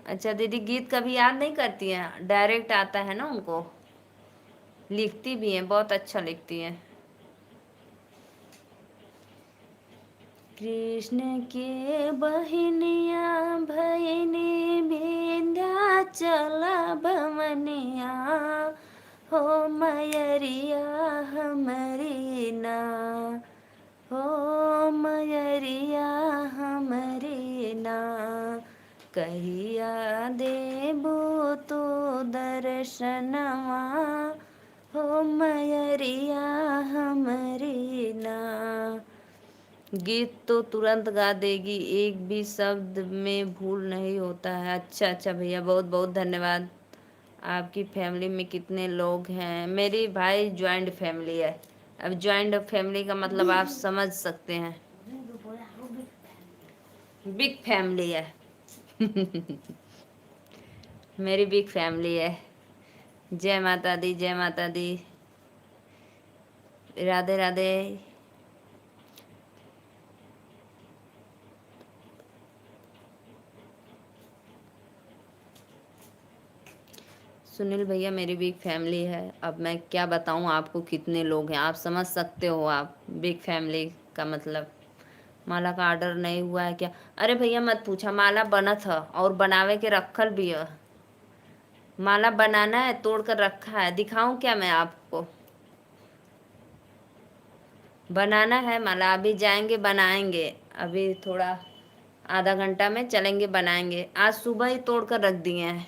Speaker 1: अच्छा दीदी गीत कभी याद नहीं करती हैं, डायरेक्ट आता है ना उनको, लिखती भी हैं, बहुत अच्छा लिखती हैं। कृष्ण के बहनिया भैनी विंध्याचल भवनिया, हो मयरिया हमरी ना, हो मयरिया हमरी ना, कहिया देबू तो दर्शनवा, हो मयरिया हमरी ना। गीत तो तुरंत गा देगी, एक भी शब्द में भूल नहीं होता है। अच्छा अच्छा भैया, बहुत बहुत धन्यवाद। आपकी फैमिली में कितने लोग हैं? मेरी भाई जॉइंट फैमिली है। अब जॉइंट फैमिली का मतलब आप समझ सकते हैं, बिग फैमिली है। मेरी बिग फैमिली है। जय माता दी, जय माता दी, राधे राधे। सुनील भैया मेरी बिग फैमिली है, अब मैं क्या बताऊं आपको कितने लोग हैं, आप समझ सकते हो आप बिग फैमिली का मतलब। माला का ऑर्डर नहीं हुआ है क्या? अरे भैया मत पूछा, माला बना था और बनावे के रखल भी है। माला बनाना है, तोड़ कर रखा है, दिखाऊं क्या मैं आपको? बनाना है माला, अभी जाएंगे बनाएंगे, अभी थोड़ा आधा घंटा में चलेंगे बनाएंगे, आज सुबह ही तोड़ कर रख दिए हैं।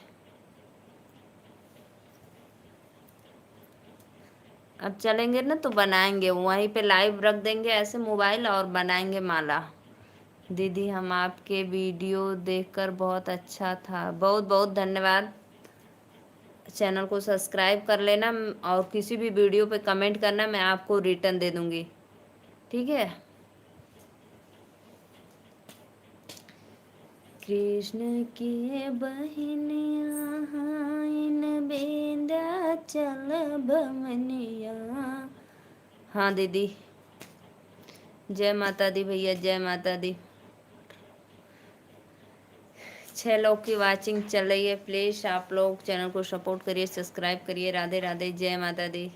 Speaker 1: अब चलेंगे ना तो बनाएंगे, वहीं पे लाइव रख देंगे ऐसे मोबाइल और बनाएंगे माला। दीदी हम आपके वीडियो देखकर बहुत अच्छा था, बहुत बहुत धन्यवाद। चैनल को सब्सक्राइब कर लेना, और किसी भी वीडियो पे कमेंट करना, मैं आपको रिटर्न दे दूँगी, ठीक है। कृष्ण की बहनिया इन विंध्याचल भवनिया। हाँ दीदी, जय माता दी भैया, जय माता दी। 6 लोग की वाचिंग चल रही है, प्लीज़ आप लोग चैनल को सपोर्ट करिए, सब्सक्राइब करिए। राधे राधे, जय माता दी।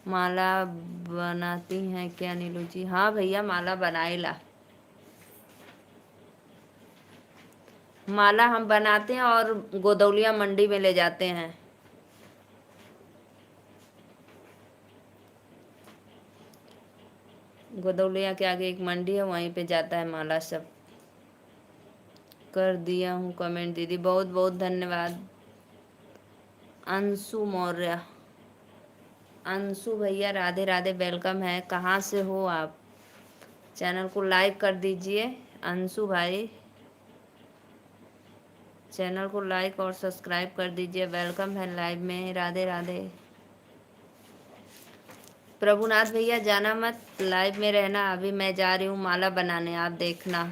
Speaker 1: माला बनाती हैं क्या नीलू जी? हाँ भैया, माला बनाएला। माला हम बनाते हैं और गोदौलिया मंडी में ले जाते हैं। गोदौलिया के आगे एक मंडी है, वहीं पे जाता है माला सब। कर दिया हूँ कमेंट दीदी, बहुत बहुत धन्यवाद। अंशु मौर्य, अंशु भैया राधे राधे, वेलकम है। कहाँ से हो आप? चैनल को लाइक कर दीजिए अंशु भाई, चैनल को लाइक और सब्सक्राइब कर दीजिए। वेलकम है लाइव में, राधे राधे। प्रभुनाथ भैया जाना मत, लाइव में रहना। अभी मैं जा रही हूँ माला बनाने, आप देखना।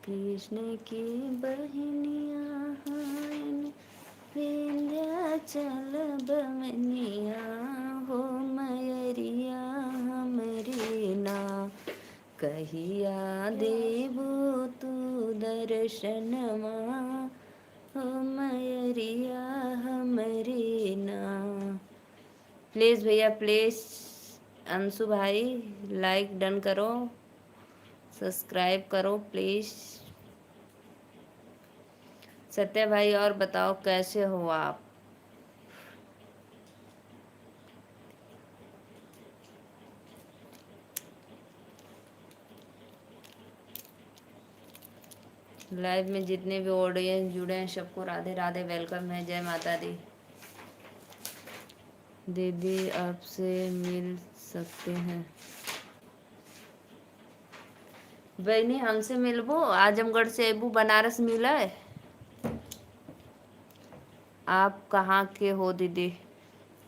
Speaker 1: कृष्ण की बहनिया विंध्याचल बमनिया, हो मयरिया हमरे ना, कहिया देबू तू दर्शनमा, हो मयरिया हमरे ना। प्लीज़ भैया, प्लीज़ अंशु भाई लाइक डन करो, सब्सक्राइब करो प्लीज़। सत्य भाई और बताओ कैसे हो आप? लाइव में जितने भी ऑडियंस जुड़े हैं सबको राधे राधे, वेलकम है, जय माता दी। दीदी आपसे मिल सकते हैं? बहनी हमसे मिलबो, आजमगढ़ से अबू बनारस मिला है। आप कहाँ के हो दीदी?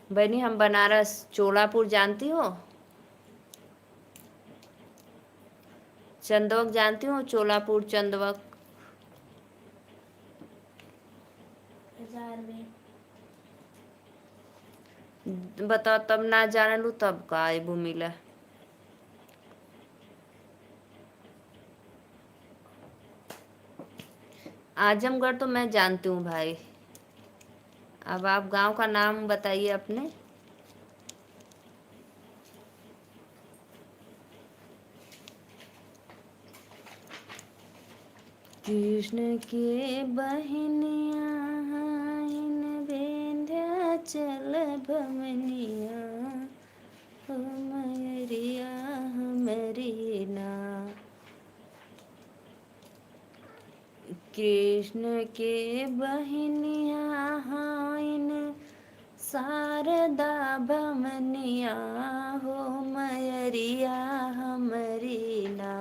Speaker 1: बहनी हम बनारस, चोलापुर जानती हो? चंदवक जानती हो? चोलापुर चंदवक। बताओ, तब ना जाने लू तब का अबू मिला। आजमगढ़ तो मैं जानती हूँ भाई। अब आप गांव का नाम बताइए अपने। कृष्ण के बहनिया इन विंध्याचल भवनिया, हो मयरिया हमरी ना। कृष्ण के बहनिया इन शारदा भवनिया, हो मयरिया हमरी ना।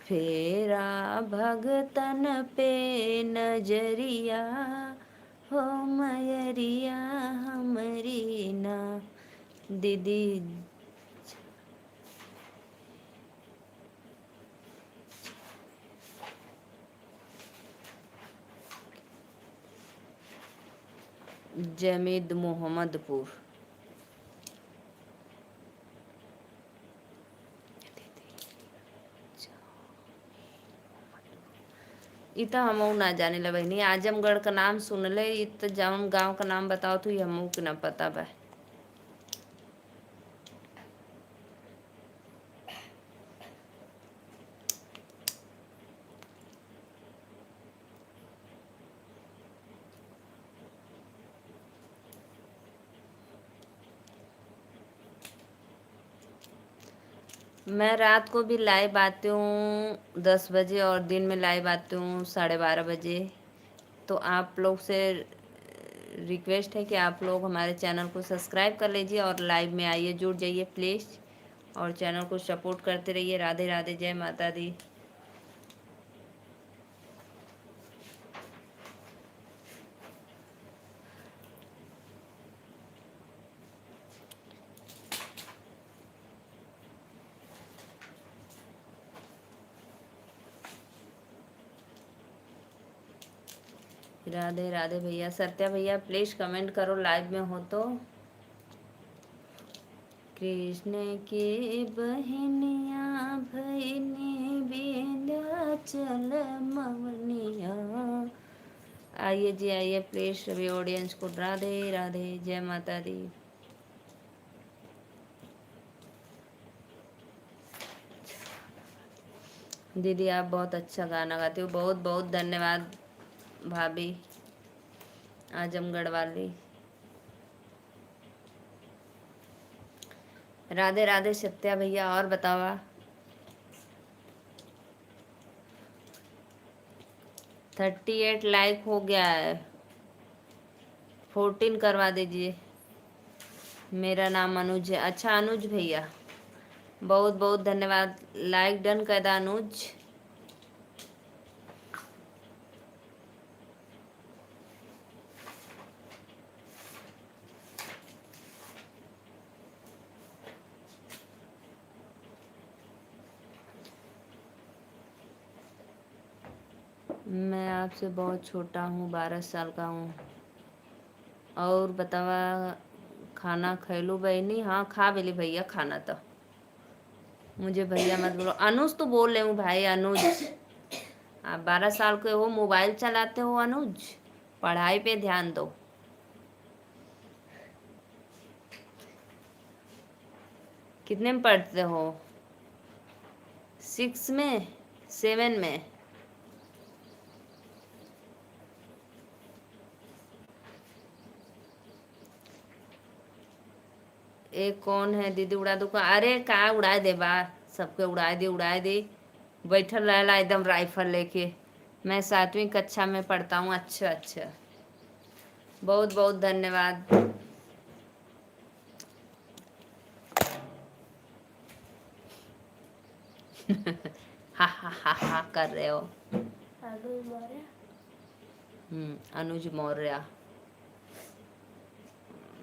Speaker 1: फेरा भगतन पे नजरिया, हो मयरिया हमरी ना। दीदी जमीद मोहम्मदपुर। इत हमऊ ना जाने ला बहनी, आजमगढ़ का नाम सुन ले, इत जौन गांव का नाम बताओ तो ये हमऊ के ना पता बा। मैं रात को भी लाइव आती हूँ 10 बजे और दिन में लाइव आती हूँ 12:30 बजे। तो आप लोग से रिक्वेस्ट है कि आप लोग हमारे चैनल को सब्सक्राइब कर लीजिए और लाइव में आइए, जुड़ जाइए प्लीज़, और चैनल को सपोर्ट करते रहिए। राधे राधे, जय माता दी। राधे राधे भैया। सत्या भैया प्लीज कमेंट करो लाइव में हो तो। कृष्ण की बहनिया भैनी विंध्याचल मवनिया। आइए जी आइए प्लीज सभी ऑडियंस को राधे राधे, जय माता दी। दीदी आप बहुत अच्छा गाना गाते हो, बहुत बहुत धन्यवाद भाभी आजमगढ़ वाली। राधे राधे सत्या भैया। और बतावा 38 लाइक हो गया है, 14 करवा दीजिए। मेरा नाम अनुज है। अच्छा अनुज भैया बहुत बहुत धन्यवाद। लाइक डन कर दा अनुज। मैं आपसे बहुत छोटा हूँ, 12 साल का हूँ। और बतावा खाना खैलू बहनी? हाँ खा बेली भैया खाना। तो मुझे भैया मत बोलो, अनुज तो बोल रहे हूँ भाई। अनुज आप 12 साल के हो, मोबाइल चलाते हो अनुज, पढ़ाई पे ध्यान दो। कितने में पढ़ते हो? 6 में, 7 में? एक कौन है दीदी उड़ा दो का? अरे का उड़ाए दे बा, सबके उड़ाए दे उड़ाए दे। बैठल रहला एकदम राइफल लेके। मैं 7वीं कक्षा में पढ़ता हूँ। अच्छा अच्छा, बहुत बहुत धन्यवाद। हा हा हा हा कर रहे हो। अनुज मौर्य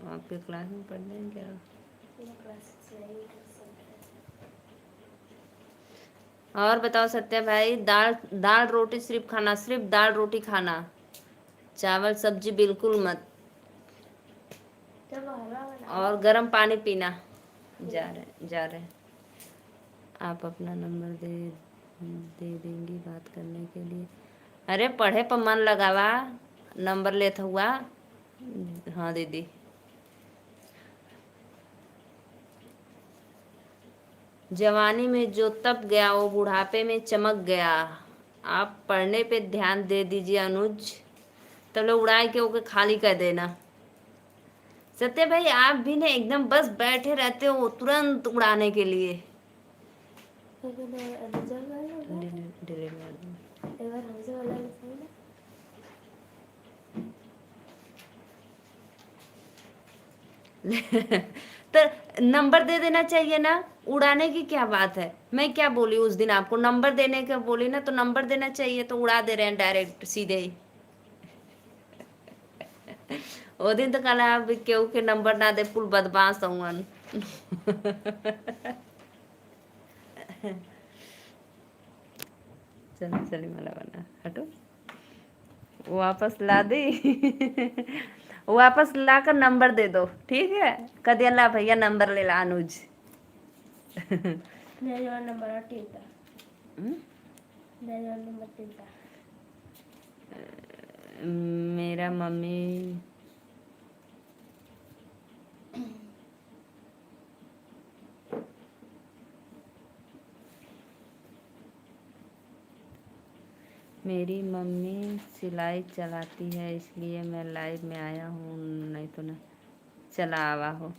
Speaker 1: आपके क्लास में पढ़ रहे हैं क्या? और बताओ सत्या भाई, दाल दाल रोटी सिर्फ खाना, सिर्फ दाल रोटी खाना, चावल सब्जी बिल्कुल मत। और गर्म पानी पीना। जा रहे आप अपना नंबर दे देंगी बात करने के लिए? अरे पढ़े पर मन लगावा, नंबर लेता हुआ। हाँ दीदी। जवानी में जो तप गया वो बुढ़ापे में चमक गया। आप पढ़ने पे ध्यान दे दीजिए अनुज, तो लोग उड़ाए के ओके खाली कर देना। सत्य भाई आप भी ना एकदम बस बैठे रहते हो तुरंत उड़ाने के लिए। डिलीट मार दो। तो नंबर दे देना चाहिए ना, उड़ाने की क्या बात है? मैं क्या बोली उस दिन आपको? नंबर देने का बोली ना, तो नंबर देना चाहिए, तो उड़ा दे रहे हैं डायरेक्ट सीधे ही। वो दिन तो कल आप केहू के नंबर ना दे पुल बदमाश हूँ। चलो चली मला बना हटो, वापस ला दी। वापस ला कर नंबर दे दो, ठीक है? कदी अल्लाह भैया नंबर ले ला अनुज। नंबर मेरा मम्मी मेरी मम्मी सिलाई चलाती है, इसलिए मैं लाइव में आया हूँ, नहीं तो ना चला आवा हो।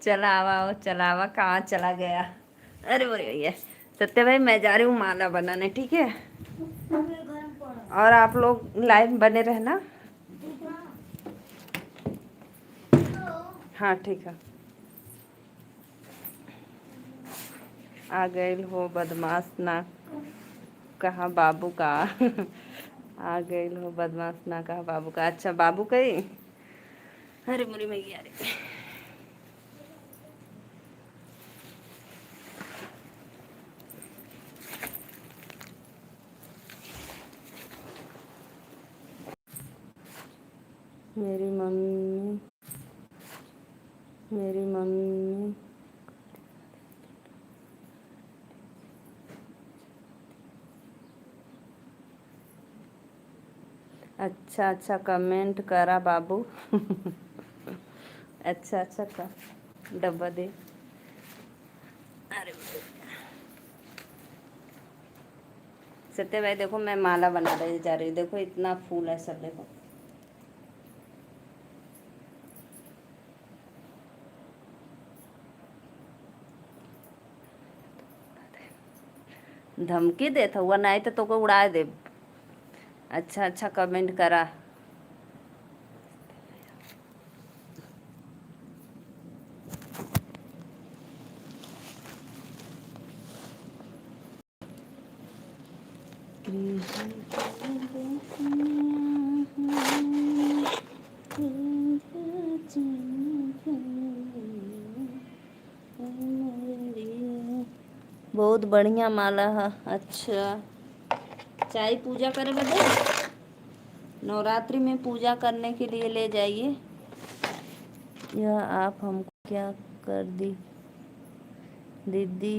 Speaker 1: चला आवा हो, चला आवा कहाँ चला गया? अरे बोले भैया सत्य भाई मैं जा रही हूँ माला बनाने, ठीक है? और आप लोग लाइव बने रहना। हाँ ठीक है। आ गए हो बदमाश ना कहा बाबू का। आ गए हो बदमाश ना कहा बाबू का। अच्छा बाबू कही? अरे मुरी मैया रे। मम्मी, मेरी मम्मी अच्छा अच्छा कमेंट करा बाबू। अच्छा अच्छा का डब्बा दे। अरे सत्य भाई देखो मैं माला बना रही जा रही हूँ, देखो इतना फूल है सब, देखो धमकी देता हुआ नहीं तो को उड़ा दे। अच्छा अच्छा कमेंट करा। बहुत बढ़िया माला है। अच्छा चाय पूजा करे बदे नवरात्रि में पूजा करने के लिए ले जाइए। यह आप हमको क्या कर दी दीदी,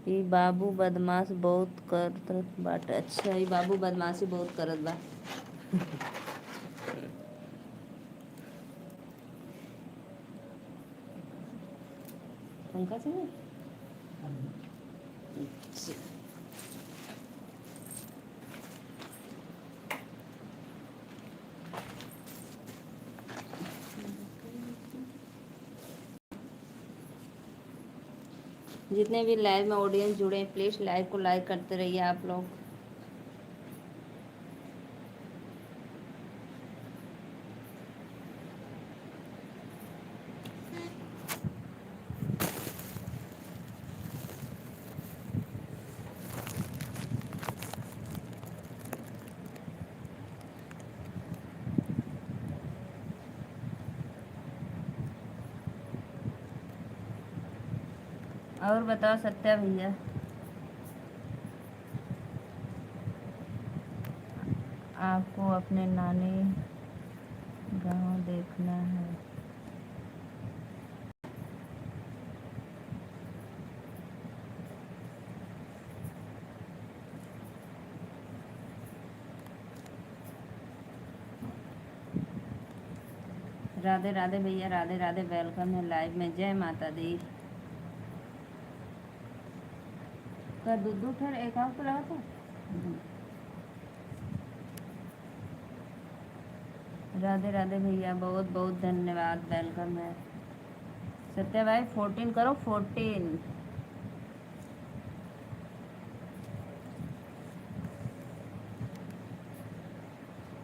Speaker 1: ई बाबू बदमाश बहुत करत बाटे। अच्छा ई बाबू बदमाशी बहुत करत बा। पंखा चाहिए। अच्छा। जितने भी लाइव में ऑडियंस जुड़े हैं प्लीज़ लाइव को लाइक करते रहिए आप लोग। और बताओ सत्या भैया, आपको अपने नानी गांव देखना है। राधे राधे भैया, राधे राधे, वेलकम है लाइव में। जय माता दी। का दूध उठर एक आंख रहा था। राधे राधे भैया, बहुत बहुत धन्यवाद, वेलकम है। सत्या भाई 14 करो 14।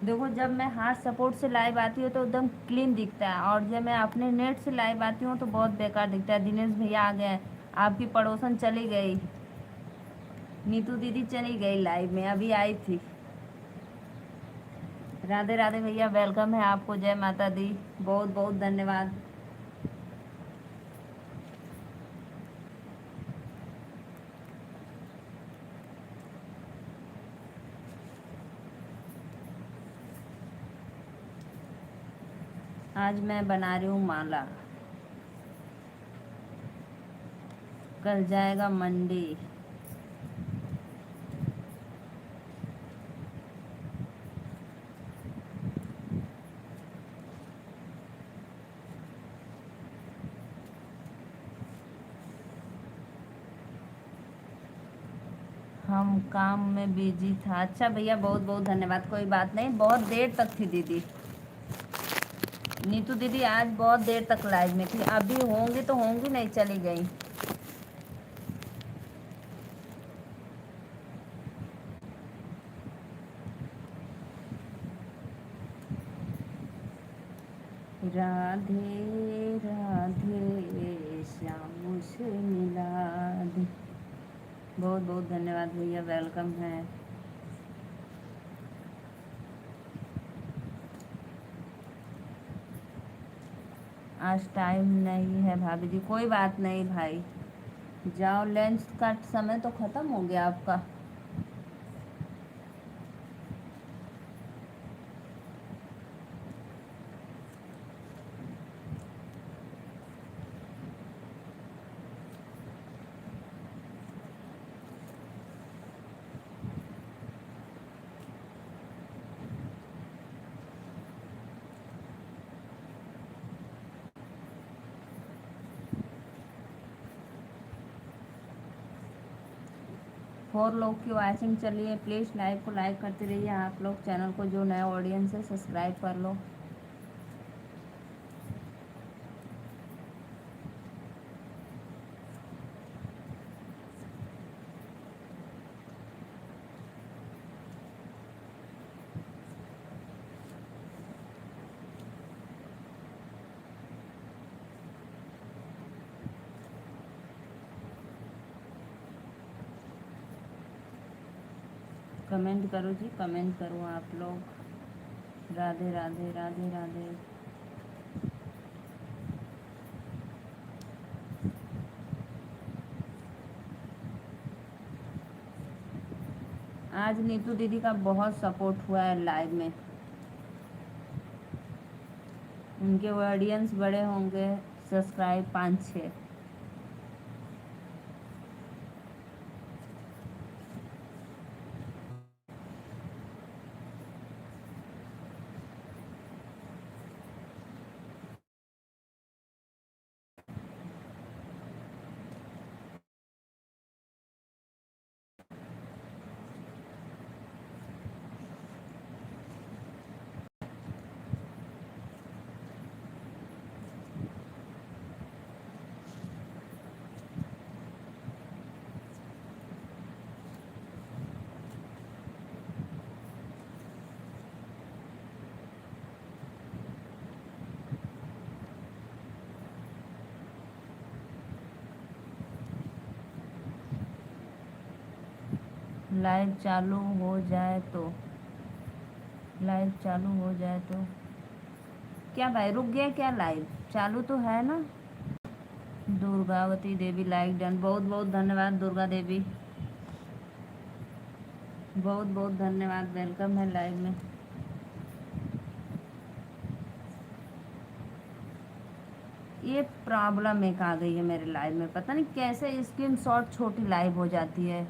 Speaker 1: देखो जब मैं हाथ सपोर्ट से लाइव आती हूँ तो एकदम क्लीन दिखता है, और जब मैं अपने नेट से लाइव आती हूँ तो बहुत बेकार दिखता है। दिनेश भैया आ गए, आपकी पड़ोसन चली गई, नीतू दीदी चली गई लाइव में, अभी आई थी। राधे राधे भैया, वेलकम है आपको। जय माता दी, बहुत बहुत धन्यवाद। आज मैं बना रही हूँ माला, कल जाएगा मंडी। हम काम में बिजी था। अच्छा भैया बहुत बहुत धन्यवाद, कोई बात नहीं, बहुत देर तक थी दीदी। नीतू दीदी आज बहुत देर तक लाइव में थी, अभी होंगी तो होंगी, नहीं चली गई। राधे राधे श्याम से मिला दे। बहुत बहुत धन्यवाद भैया, वेलकम है। आज टाइम नहीं है भाभी जी, कोई बात नहीं भाई, जाओ, लंच का समय तो ख़त्म हो गया आपका। 4 लोग की वॉचिंग चली है। प्लीज़ लाइव को लाइक करते रहिए आप लोग। चैनल को जो नया ऑडियंस है सब्सक्राइब कर लो। कमेंट करो जी, कमेंट करो आप लोग। राधे राधे राधे राधे। आज नीतू दीदी का बहुत सपोर्ट हुआ है लाइव में। उनके ऑडियंस बड़े होंगे, सब्सक्राइब 5-6। लाइव चालू हो जाए तो, लाइव चालू हो जाए तो क्या भाई, रुक गया क्या? लाइव चालू तो है ना। दुर्गावती देवी लाइक डन, बहुत बहुत धन्यवाद दुर्गा देवी, बहुत बहुत धन्यवाद। वेलकम है लाइव में। ये प्रॉब्लम एक आ गई है मेरे लाइव में, पता नहीं कैसे स्क्रीन शॉट छोटी लाइव हो जाती है।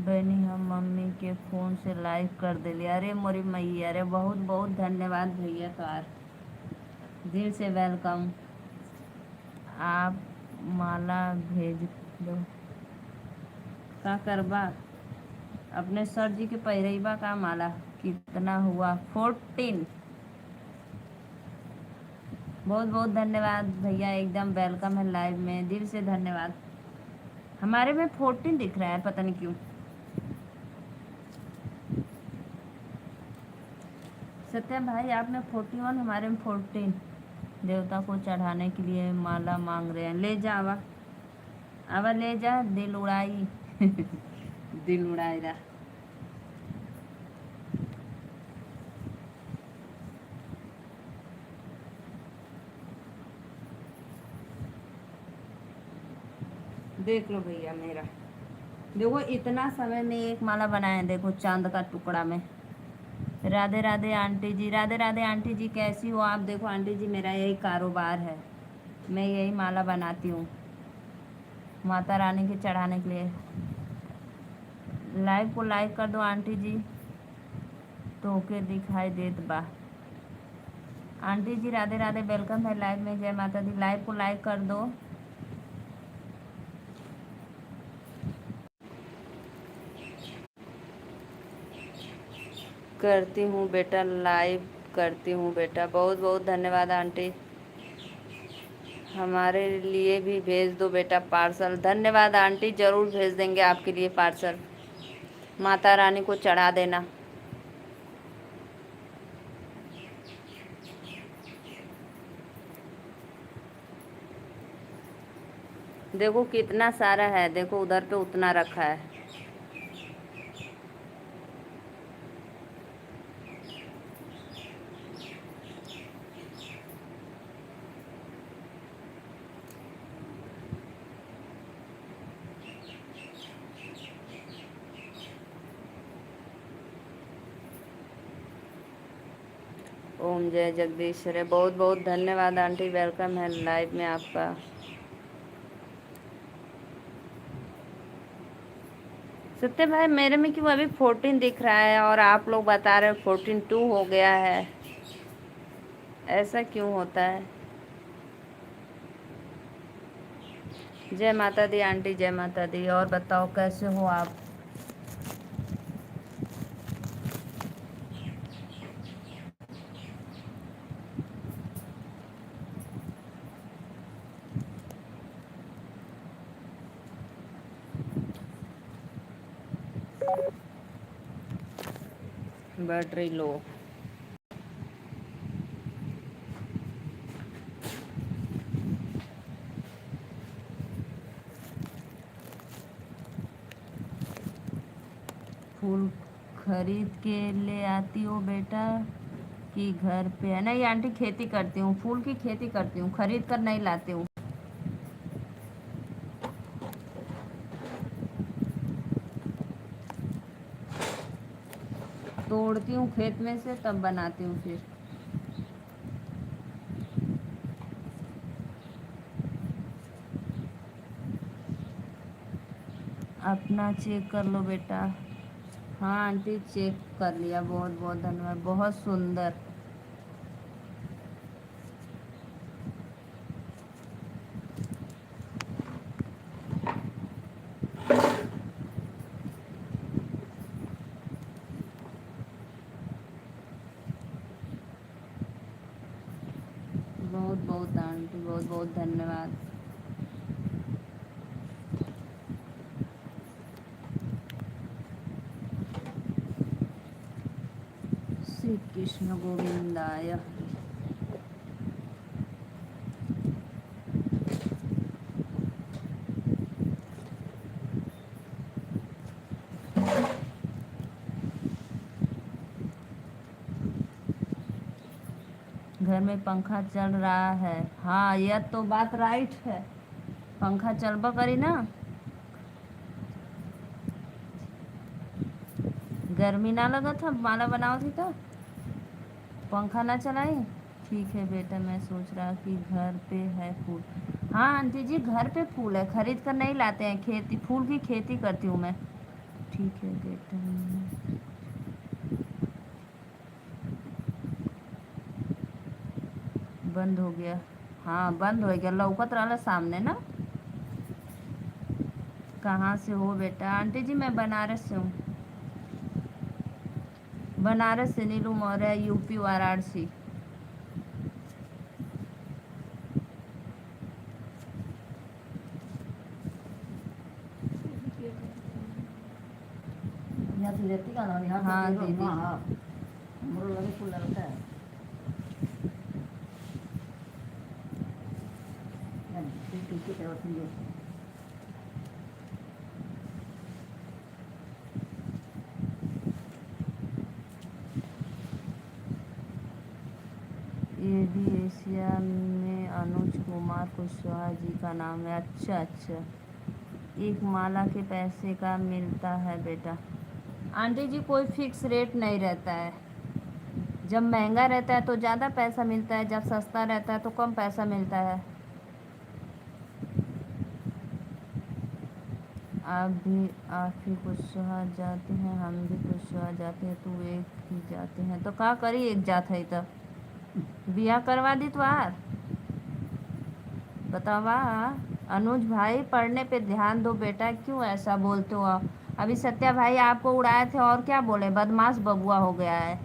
Speaker 1: बहनी हम मम्मी के फ़ोन से लाइव कर दिली। अरे मोरी मैया, अरे बहुत बहुत धन्यवाद भैया, तार दिल से वेलकम। आप माला भेज दो। का करबा? अपने सर जी के पैरैबा का माला। कितना हुआ? 14। बहुत बहुत धन्यवाद भैया, एकदम वेलकम है लाइव में, दिल से धन्यवाद। हमारे में 14 दिख रहा है, पता नहीं क्यों। सत्यम भाई आप में 41, हमारे में 14। देवता को चढ़ाने के लिए माला मांग रहे हैं। ले जा आवा, आवा ले जा, दिल उड़ाई दिल उड़ाई रहा। देख लो भैया मेरा, देखो इतना समय में एक माला बनाए, देखो चांद का टुकड़ा में। राधे राधे आंटी जी, राधे राधे आंटी जी, कैसी हो आप? देखो आंटी जी मेरा यही कारोबार है, मैं यही माला बनाती हूँ माता रानी के चढ़ाने के लिए। लाइव को लाइक कर दो आंटी जी, तो के दिखाई देत बा। आंटी जी राधे राधे, वेलकम है लाइव में, जय माता दी। लाइव को लाइक कर दो। करती हूँ बेटा, लाइव करती हूँ बेटा। बहुत बहुत धन्यवाद आंटी, हमारे लिए भी भेज दो बेटा पार्सल। धन्यवाद आंटी, ज़रूर भेज देंगे आपके लिए पार्सल। माता रानी को चढ़ा देना। देखो कितना सारा है, देखो उधर पे उतना रखा है। ओम जय जगदीश रे, बहुत बहुत धन्यवाद आंटी, वेलकम है लाइव में आपका। सत्य भाई मेरे में क्यों अभी 14 दिख रहा है और आप लोग बता रहे हो 14-2 हो गया है, ऐसा क्यों होता है? जय माता दी आंटी, जय माता दी। और बताओ कैसे हो आप? Battery low. फूल खरीद के ले आती हो बेटा कि घर पे है? नहीं आंटी, खेती करती हूँ, फूल की खेती करती हूँ, खरीद कर नहीं लाती हूँ। तोड़ती हूँ खेत में से, तब बनाती हूँ फिर। अपना चेक कर लो बेटा। हाँ आंटी, चेक कर लिया, बहुत बहुत धन्यवाद, बहुत सुंदर। बहुत बहुत आंटी, बहुत बहुत धन्यवाद। श्री कृष्ण गोविंदाय। घर में पंखा चल रहा है। हाँ यह तो बात राइट है, पंखा चलबा करी ना। गर्मी ना लगा था, माला बनाओ थी तो पंखा ना चलाई। ठीक है बेटा, मैं सोच रहा कि घर पे है फूल। हाँ आंटी जी, घर पे फूल है, खरीद कर नहीं लाते हैं, खेती, फूल की खेती करती हूँ मैं। ठीक है बेटा। बंद हो गया। हाँ बंद हो गया, लौकत रहा सामने ना। कहाँ से हो बेटा? आंटी जी मैं बनारस से हूँ। बनारस से, नीलू मौर्य, यूपी, वाराणसी। हाँ दीदी। ये भी एशिया में अनुज कुमार कुशवाहा जी का नाम है। अच्छा अच्छा, एक माला के पैसे का मिलता है बेटा? आंटी जी कोई फिक्स रेट नहीं रहता है, जब महंगा रहता है तो ज़्यादा पैसा मिलता है, जब सस्ता रहता है तो कम पैसा मिलता है। आप ही कुशवाहा जाते हैं, हम भी कुशवाहा जाते हैं, तू एक ही जाते हैं तो का करी, एक जात है तो बियाह करवा दी तुम्हार। बतावा। अनुज भाई पढ़ने पे ध्यान दो बेटा, क्यों ऐसा बोलते हो आप? अभी सत्या भाई आपको उड़ाए थे और क्या बोले, बदमाश बबुआ हो गया है।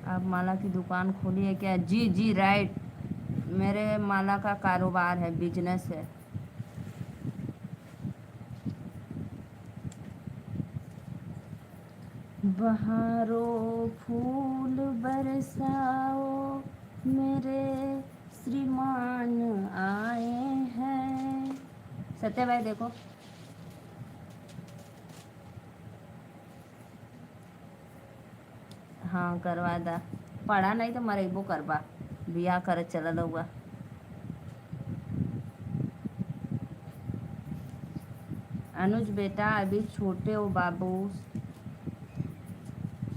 Speaker 1: आप माला की दुकान खोली है क्या? जी जी राइट, मेरे माला का कारोबार है, बिजनेस है। बहारों फूल बरसाओ, मेरे श्रीमान आए हैं। सत्या भाई देखो। हाँ करवा दा, पढ़ा नहीं तो मरेबो करबा, बियाह कर चल हुआ। अनुज बेटा अभी छोटे हो बाबू।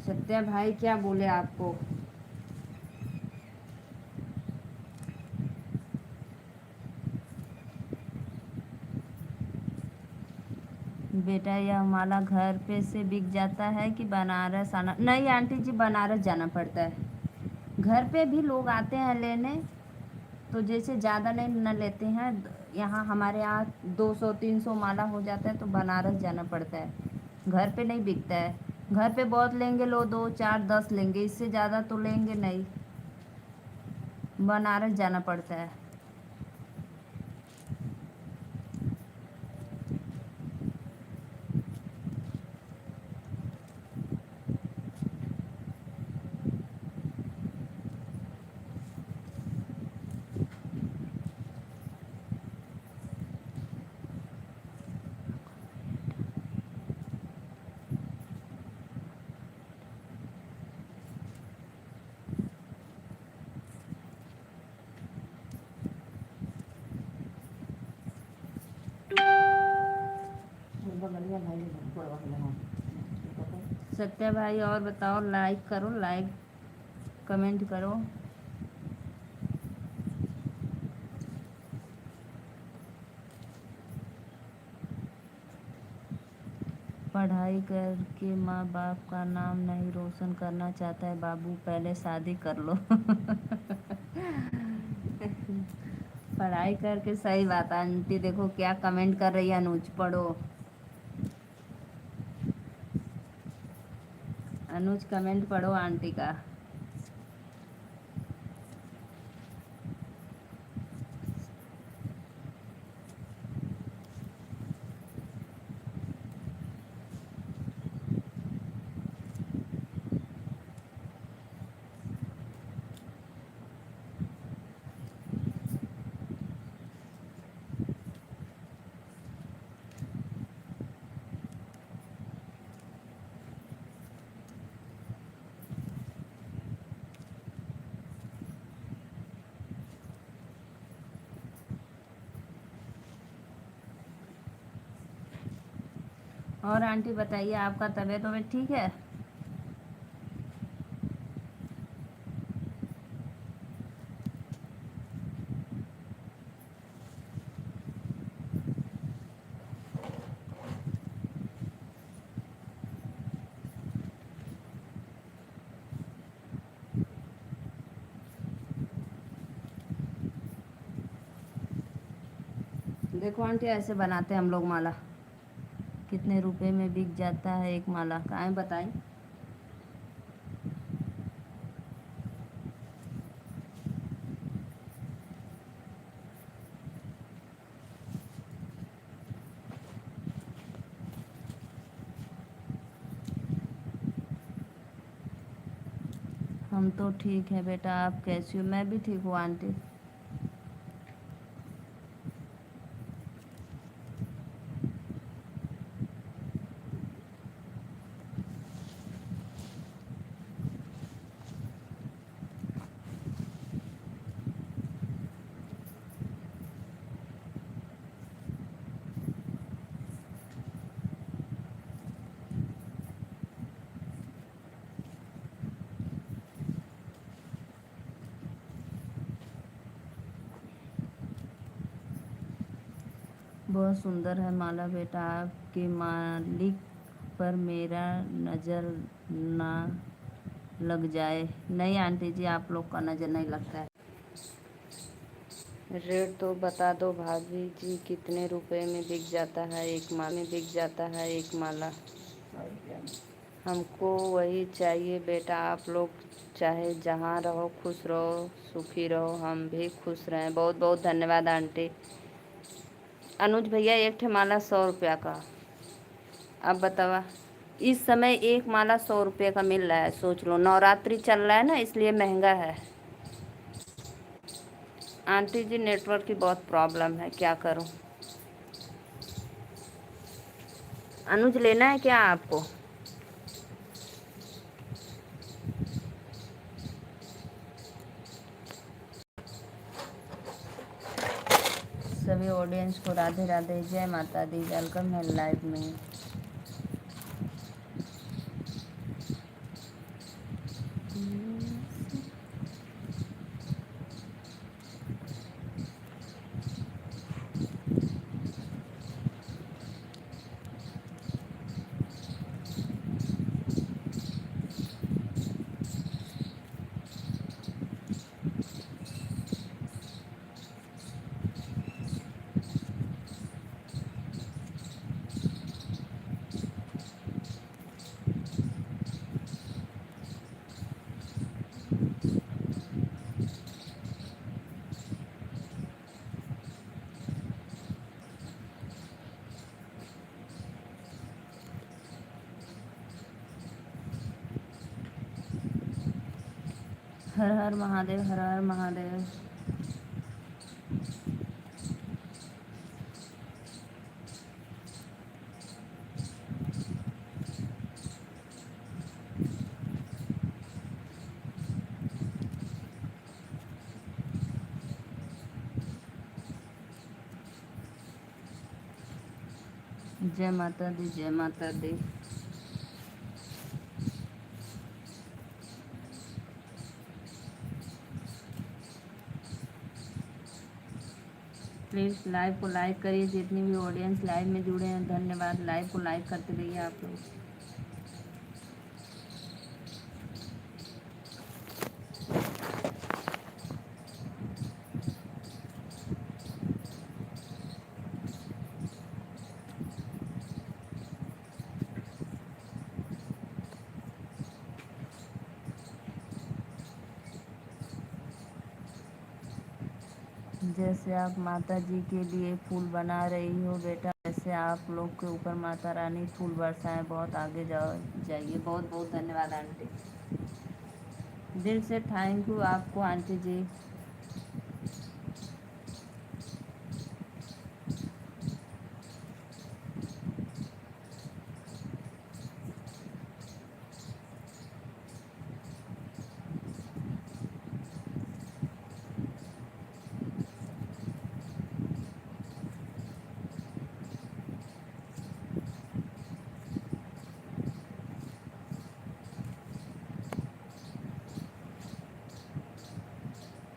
Speaker 1: सत्या भाई क्या बोले आपको? बेटा यह माला घर पे से बिक जाता है कि बनारस आना? नहीं आंटी जी, बनारस जाना पड़ता है। घर पे भी लोग आते हैं लेने, तो जैसे ज़्यादा नहीं न लेते हैं, यहाँ हमारे यहाँ 200-300 माला हो जाता है तो बनारस जाना पड़ता है। घर पे नहीं बिकता है। घर पे बहुत लेंगे लो, 2 4 10 लेंगे, इससे ज़्यादा तो लेंगे नहीं। बनारस जाना पड़ता है। सत्या भाई और बताओ, लाइक करो, लाइक कमेंट करो। पढ़ाई करके माँ बाप का नाम नहीं रोशन करना चाहता है बाबू, पहले शादी कर लो। पढ़ाई करके, सही बात है आंटी। देखो क्या कमेंट कर रही है अनुज, पढ़ो। अनुज कमेंट पढ़ो आंटी का। और आंटी बताइए, आपका तबीयत वबीयत ठीक है? देखो आंटी, ऐसे बनाते हैं हम लोग माला। कितने रुपए में बिक जाता है एक माला, काहे बताएं? हम तो ठीक है बेटा, आप कैसी हो? मैं भी ठीक हूँ आंटी। बहुत सुंदर है माला बेटा, आपके मालिक पर मेरा नज़र ना लग जाए। नहीं आंटी जी, आप लोग का नज़र नहीं लगता है। रेट तो बता दो भाभी जी, कितने रुपए में बिक जाता है एक माला? हमको वही चाहिए बेटा, आप लोग चाहे जहाँ रहो खुश रहो, सुखी रहो, हम भी खुश रहें। बहुत बहुत धन्यवाद आंटी। अनुज भैया, एक ठे माला 100 रुपया का। अब बतावा, इस समय एक माला 100 रुपये का मिल रहा है। सोच लो, नवरात्रि चल रहा है ना, इसलिए महंगा है। आंटी जी, नेटवर्क की बहुत प्रॉब्लम है, क्या करूं? अनुज लेना है क्या आपको? सभी ऑडियंस को राधे राधे, जय माता दी, वेलकम है लाइव में। हर हर महादेव, हर हर महादेव। जय माता दी, जय माता दी। प्लीज़ लाइव को लाइक करिए, जितनी भी ऑडियंस लाइव में जुड़े हैं धन्यवाद। लाइव को लाइक करते रहिए आप लोग। जैसे आप माता जी के लिए फूल बना रही हो बेटा, वैसे आप लोग के ऊपर माता रानी फूल बरसाएं, बहुत आगे जाइए। बहुत बहुत धन्यवाद आंटी, दिल से थैंक यू आपको आंटी जी।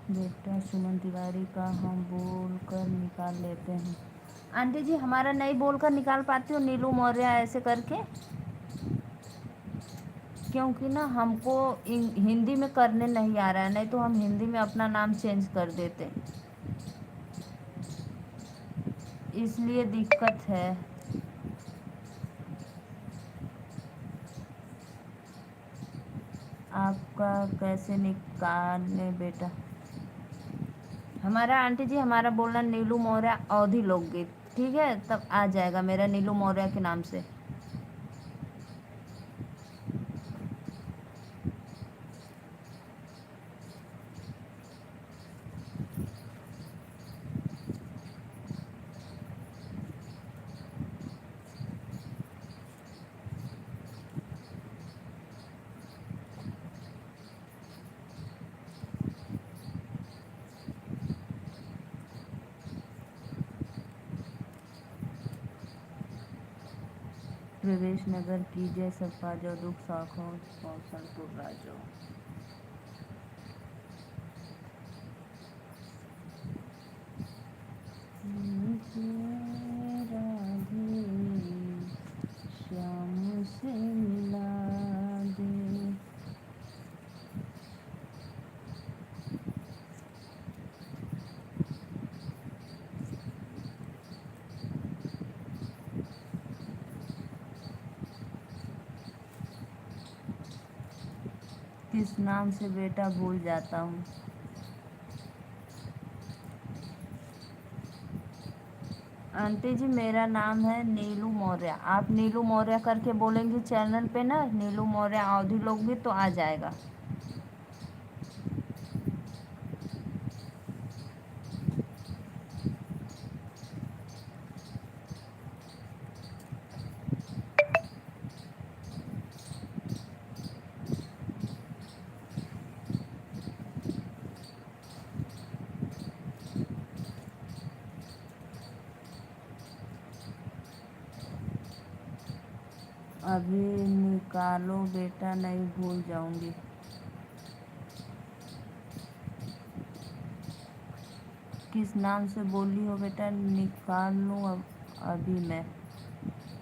Speaker 1: बेटा सुमन तिवारी का हम बोल कर निकाल लेते हैं। आंटी जी हमारा नहीं बोल कर निकाल पाती हो नीलू मौर्य ऐसे करके? क्योंकि ना हमको हिंदी में करने नहीं आ रहा है, नहीं तो हम हिंदी में अपना नाम चेंज कर देते, इसलिए दिक्कत है। आपका कैसे निकालने बेटा? हमारा आंटी जी हमारा बोलना नीलू मौर्य अवधि लोकगीत, ठीक है, तब आ जाएगा मेरा नीलू मौर्य के नाम से। प्रवेश नगर कीजिए, सबका जो दुख साखो कौशलपुर राजो। राधे श्याम से मिला दे। किस नाम से बेटा भूल जाता हूँ। आंटी जी मेरा नाम है नीलू मौर्य, आप नीलू मौर्य करके बोलेंगी चैनल पे ना, नीलू मौर्य अवधि लोग भी तो आ जाएगा। अभी निकालो बेटा, नहीं भूल जाऊंगी। किस नाम से बोली हो बेटा? निकाल लूँ अभी मैं?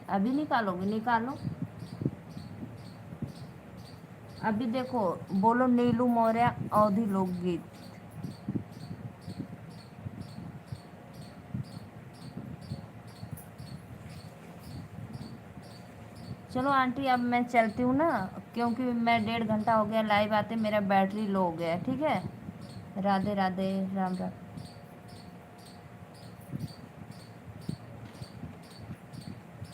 Speaker 1: अभी निकालोगे? निकालो अभी। देखो बोलो नीलू मौर्य अवधि लोकगीत। चलो आंटी अब मैं चलती हूँ ना, क्योंकि मैं 1.5 घंटा हो गया लाइव आते, मेरा बैटरी लो हो गया है, ठीक है। राधे राधे, राम राम।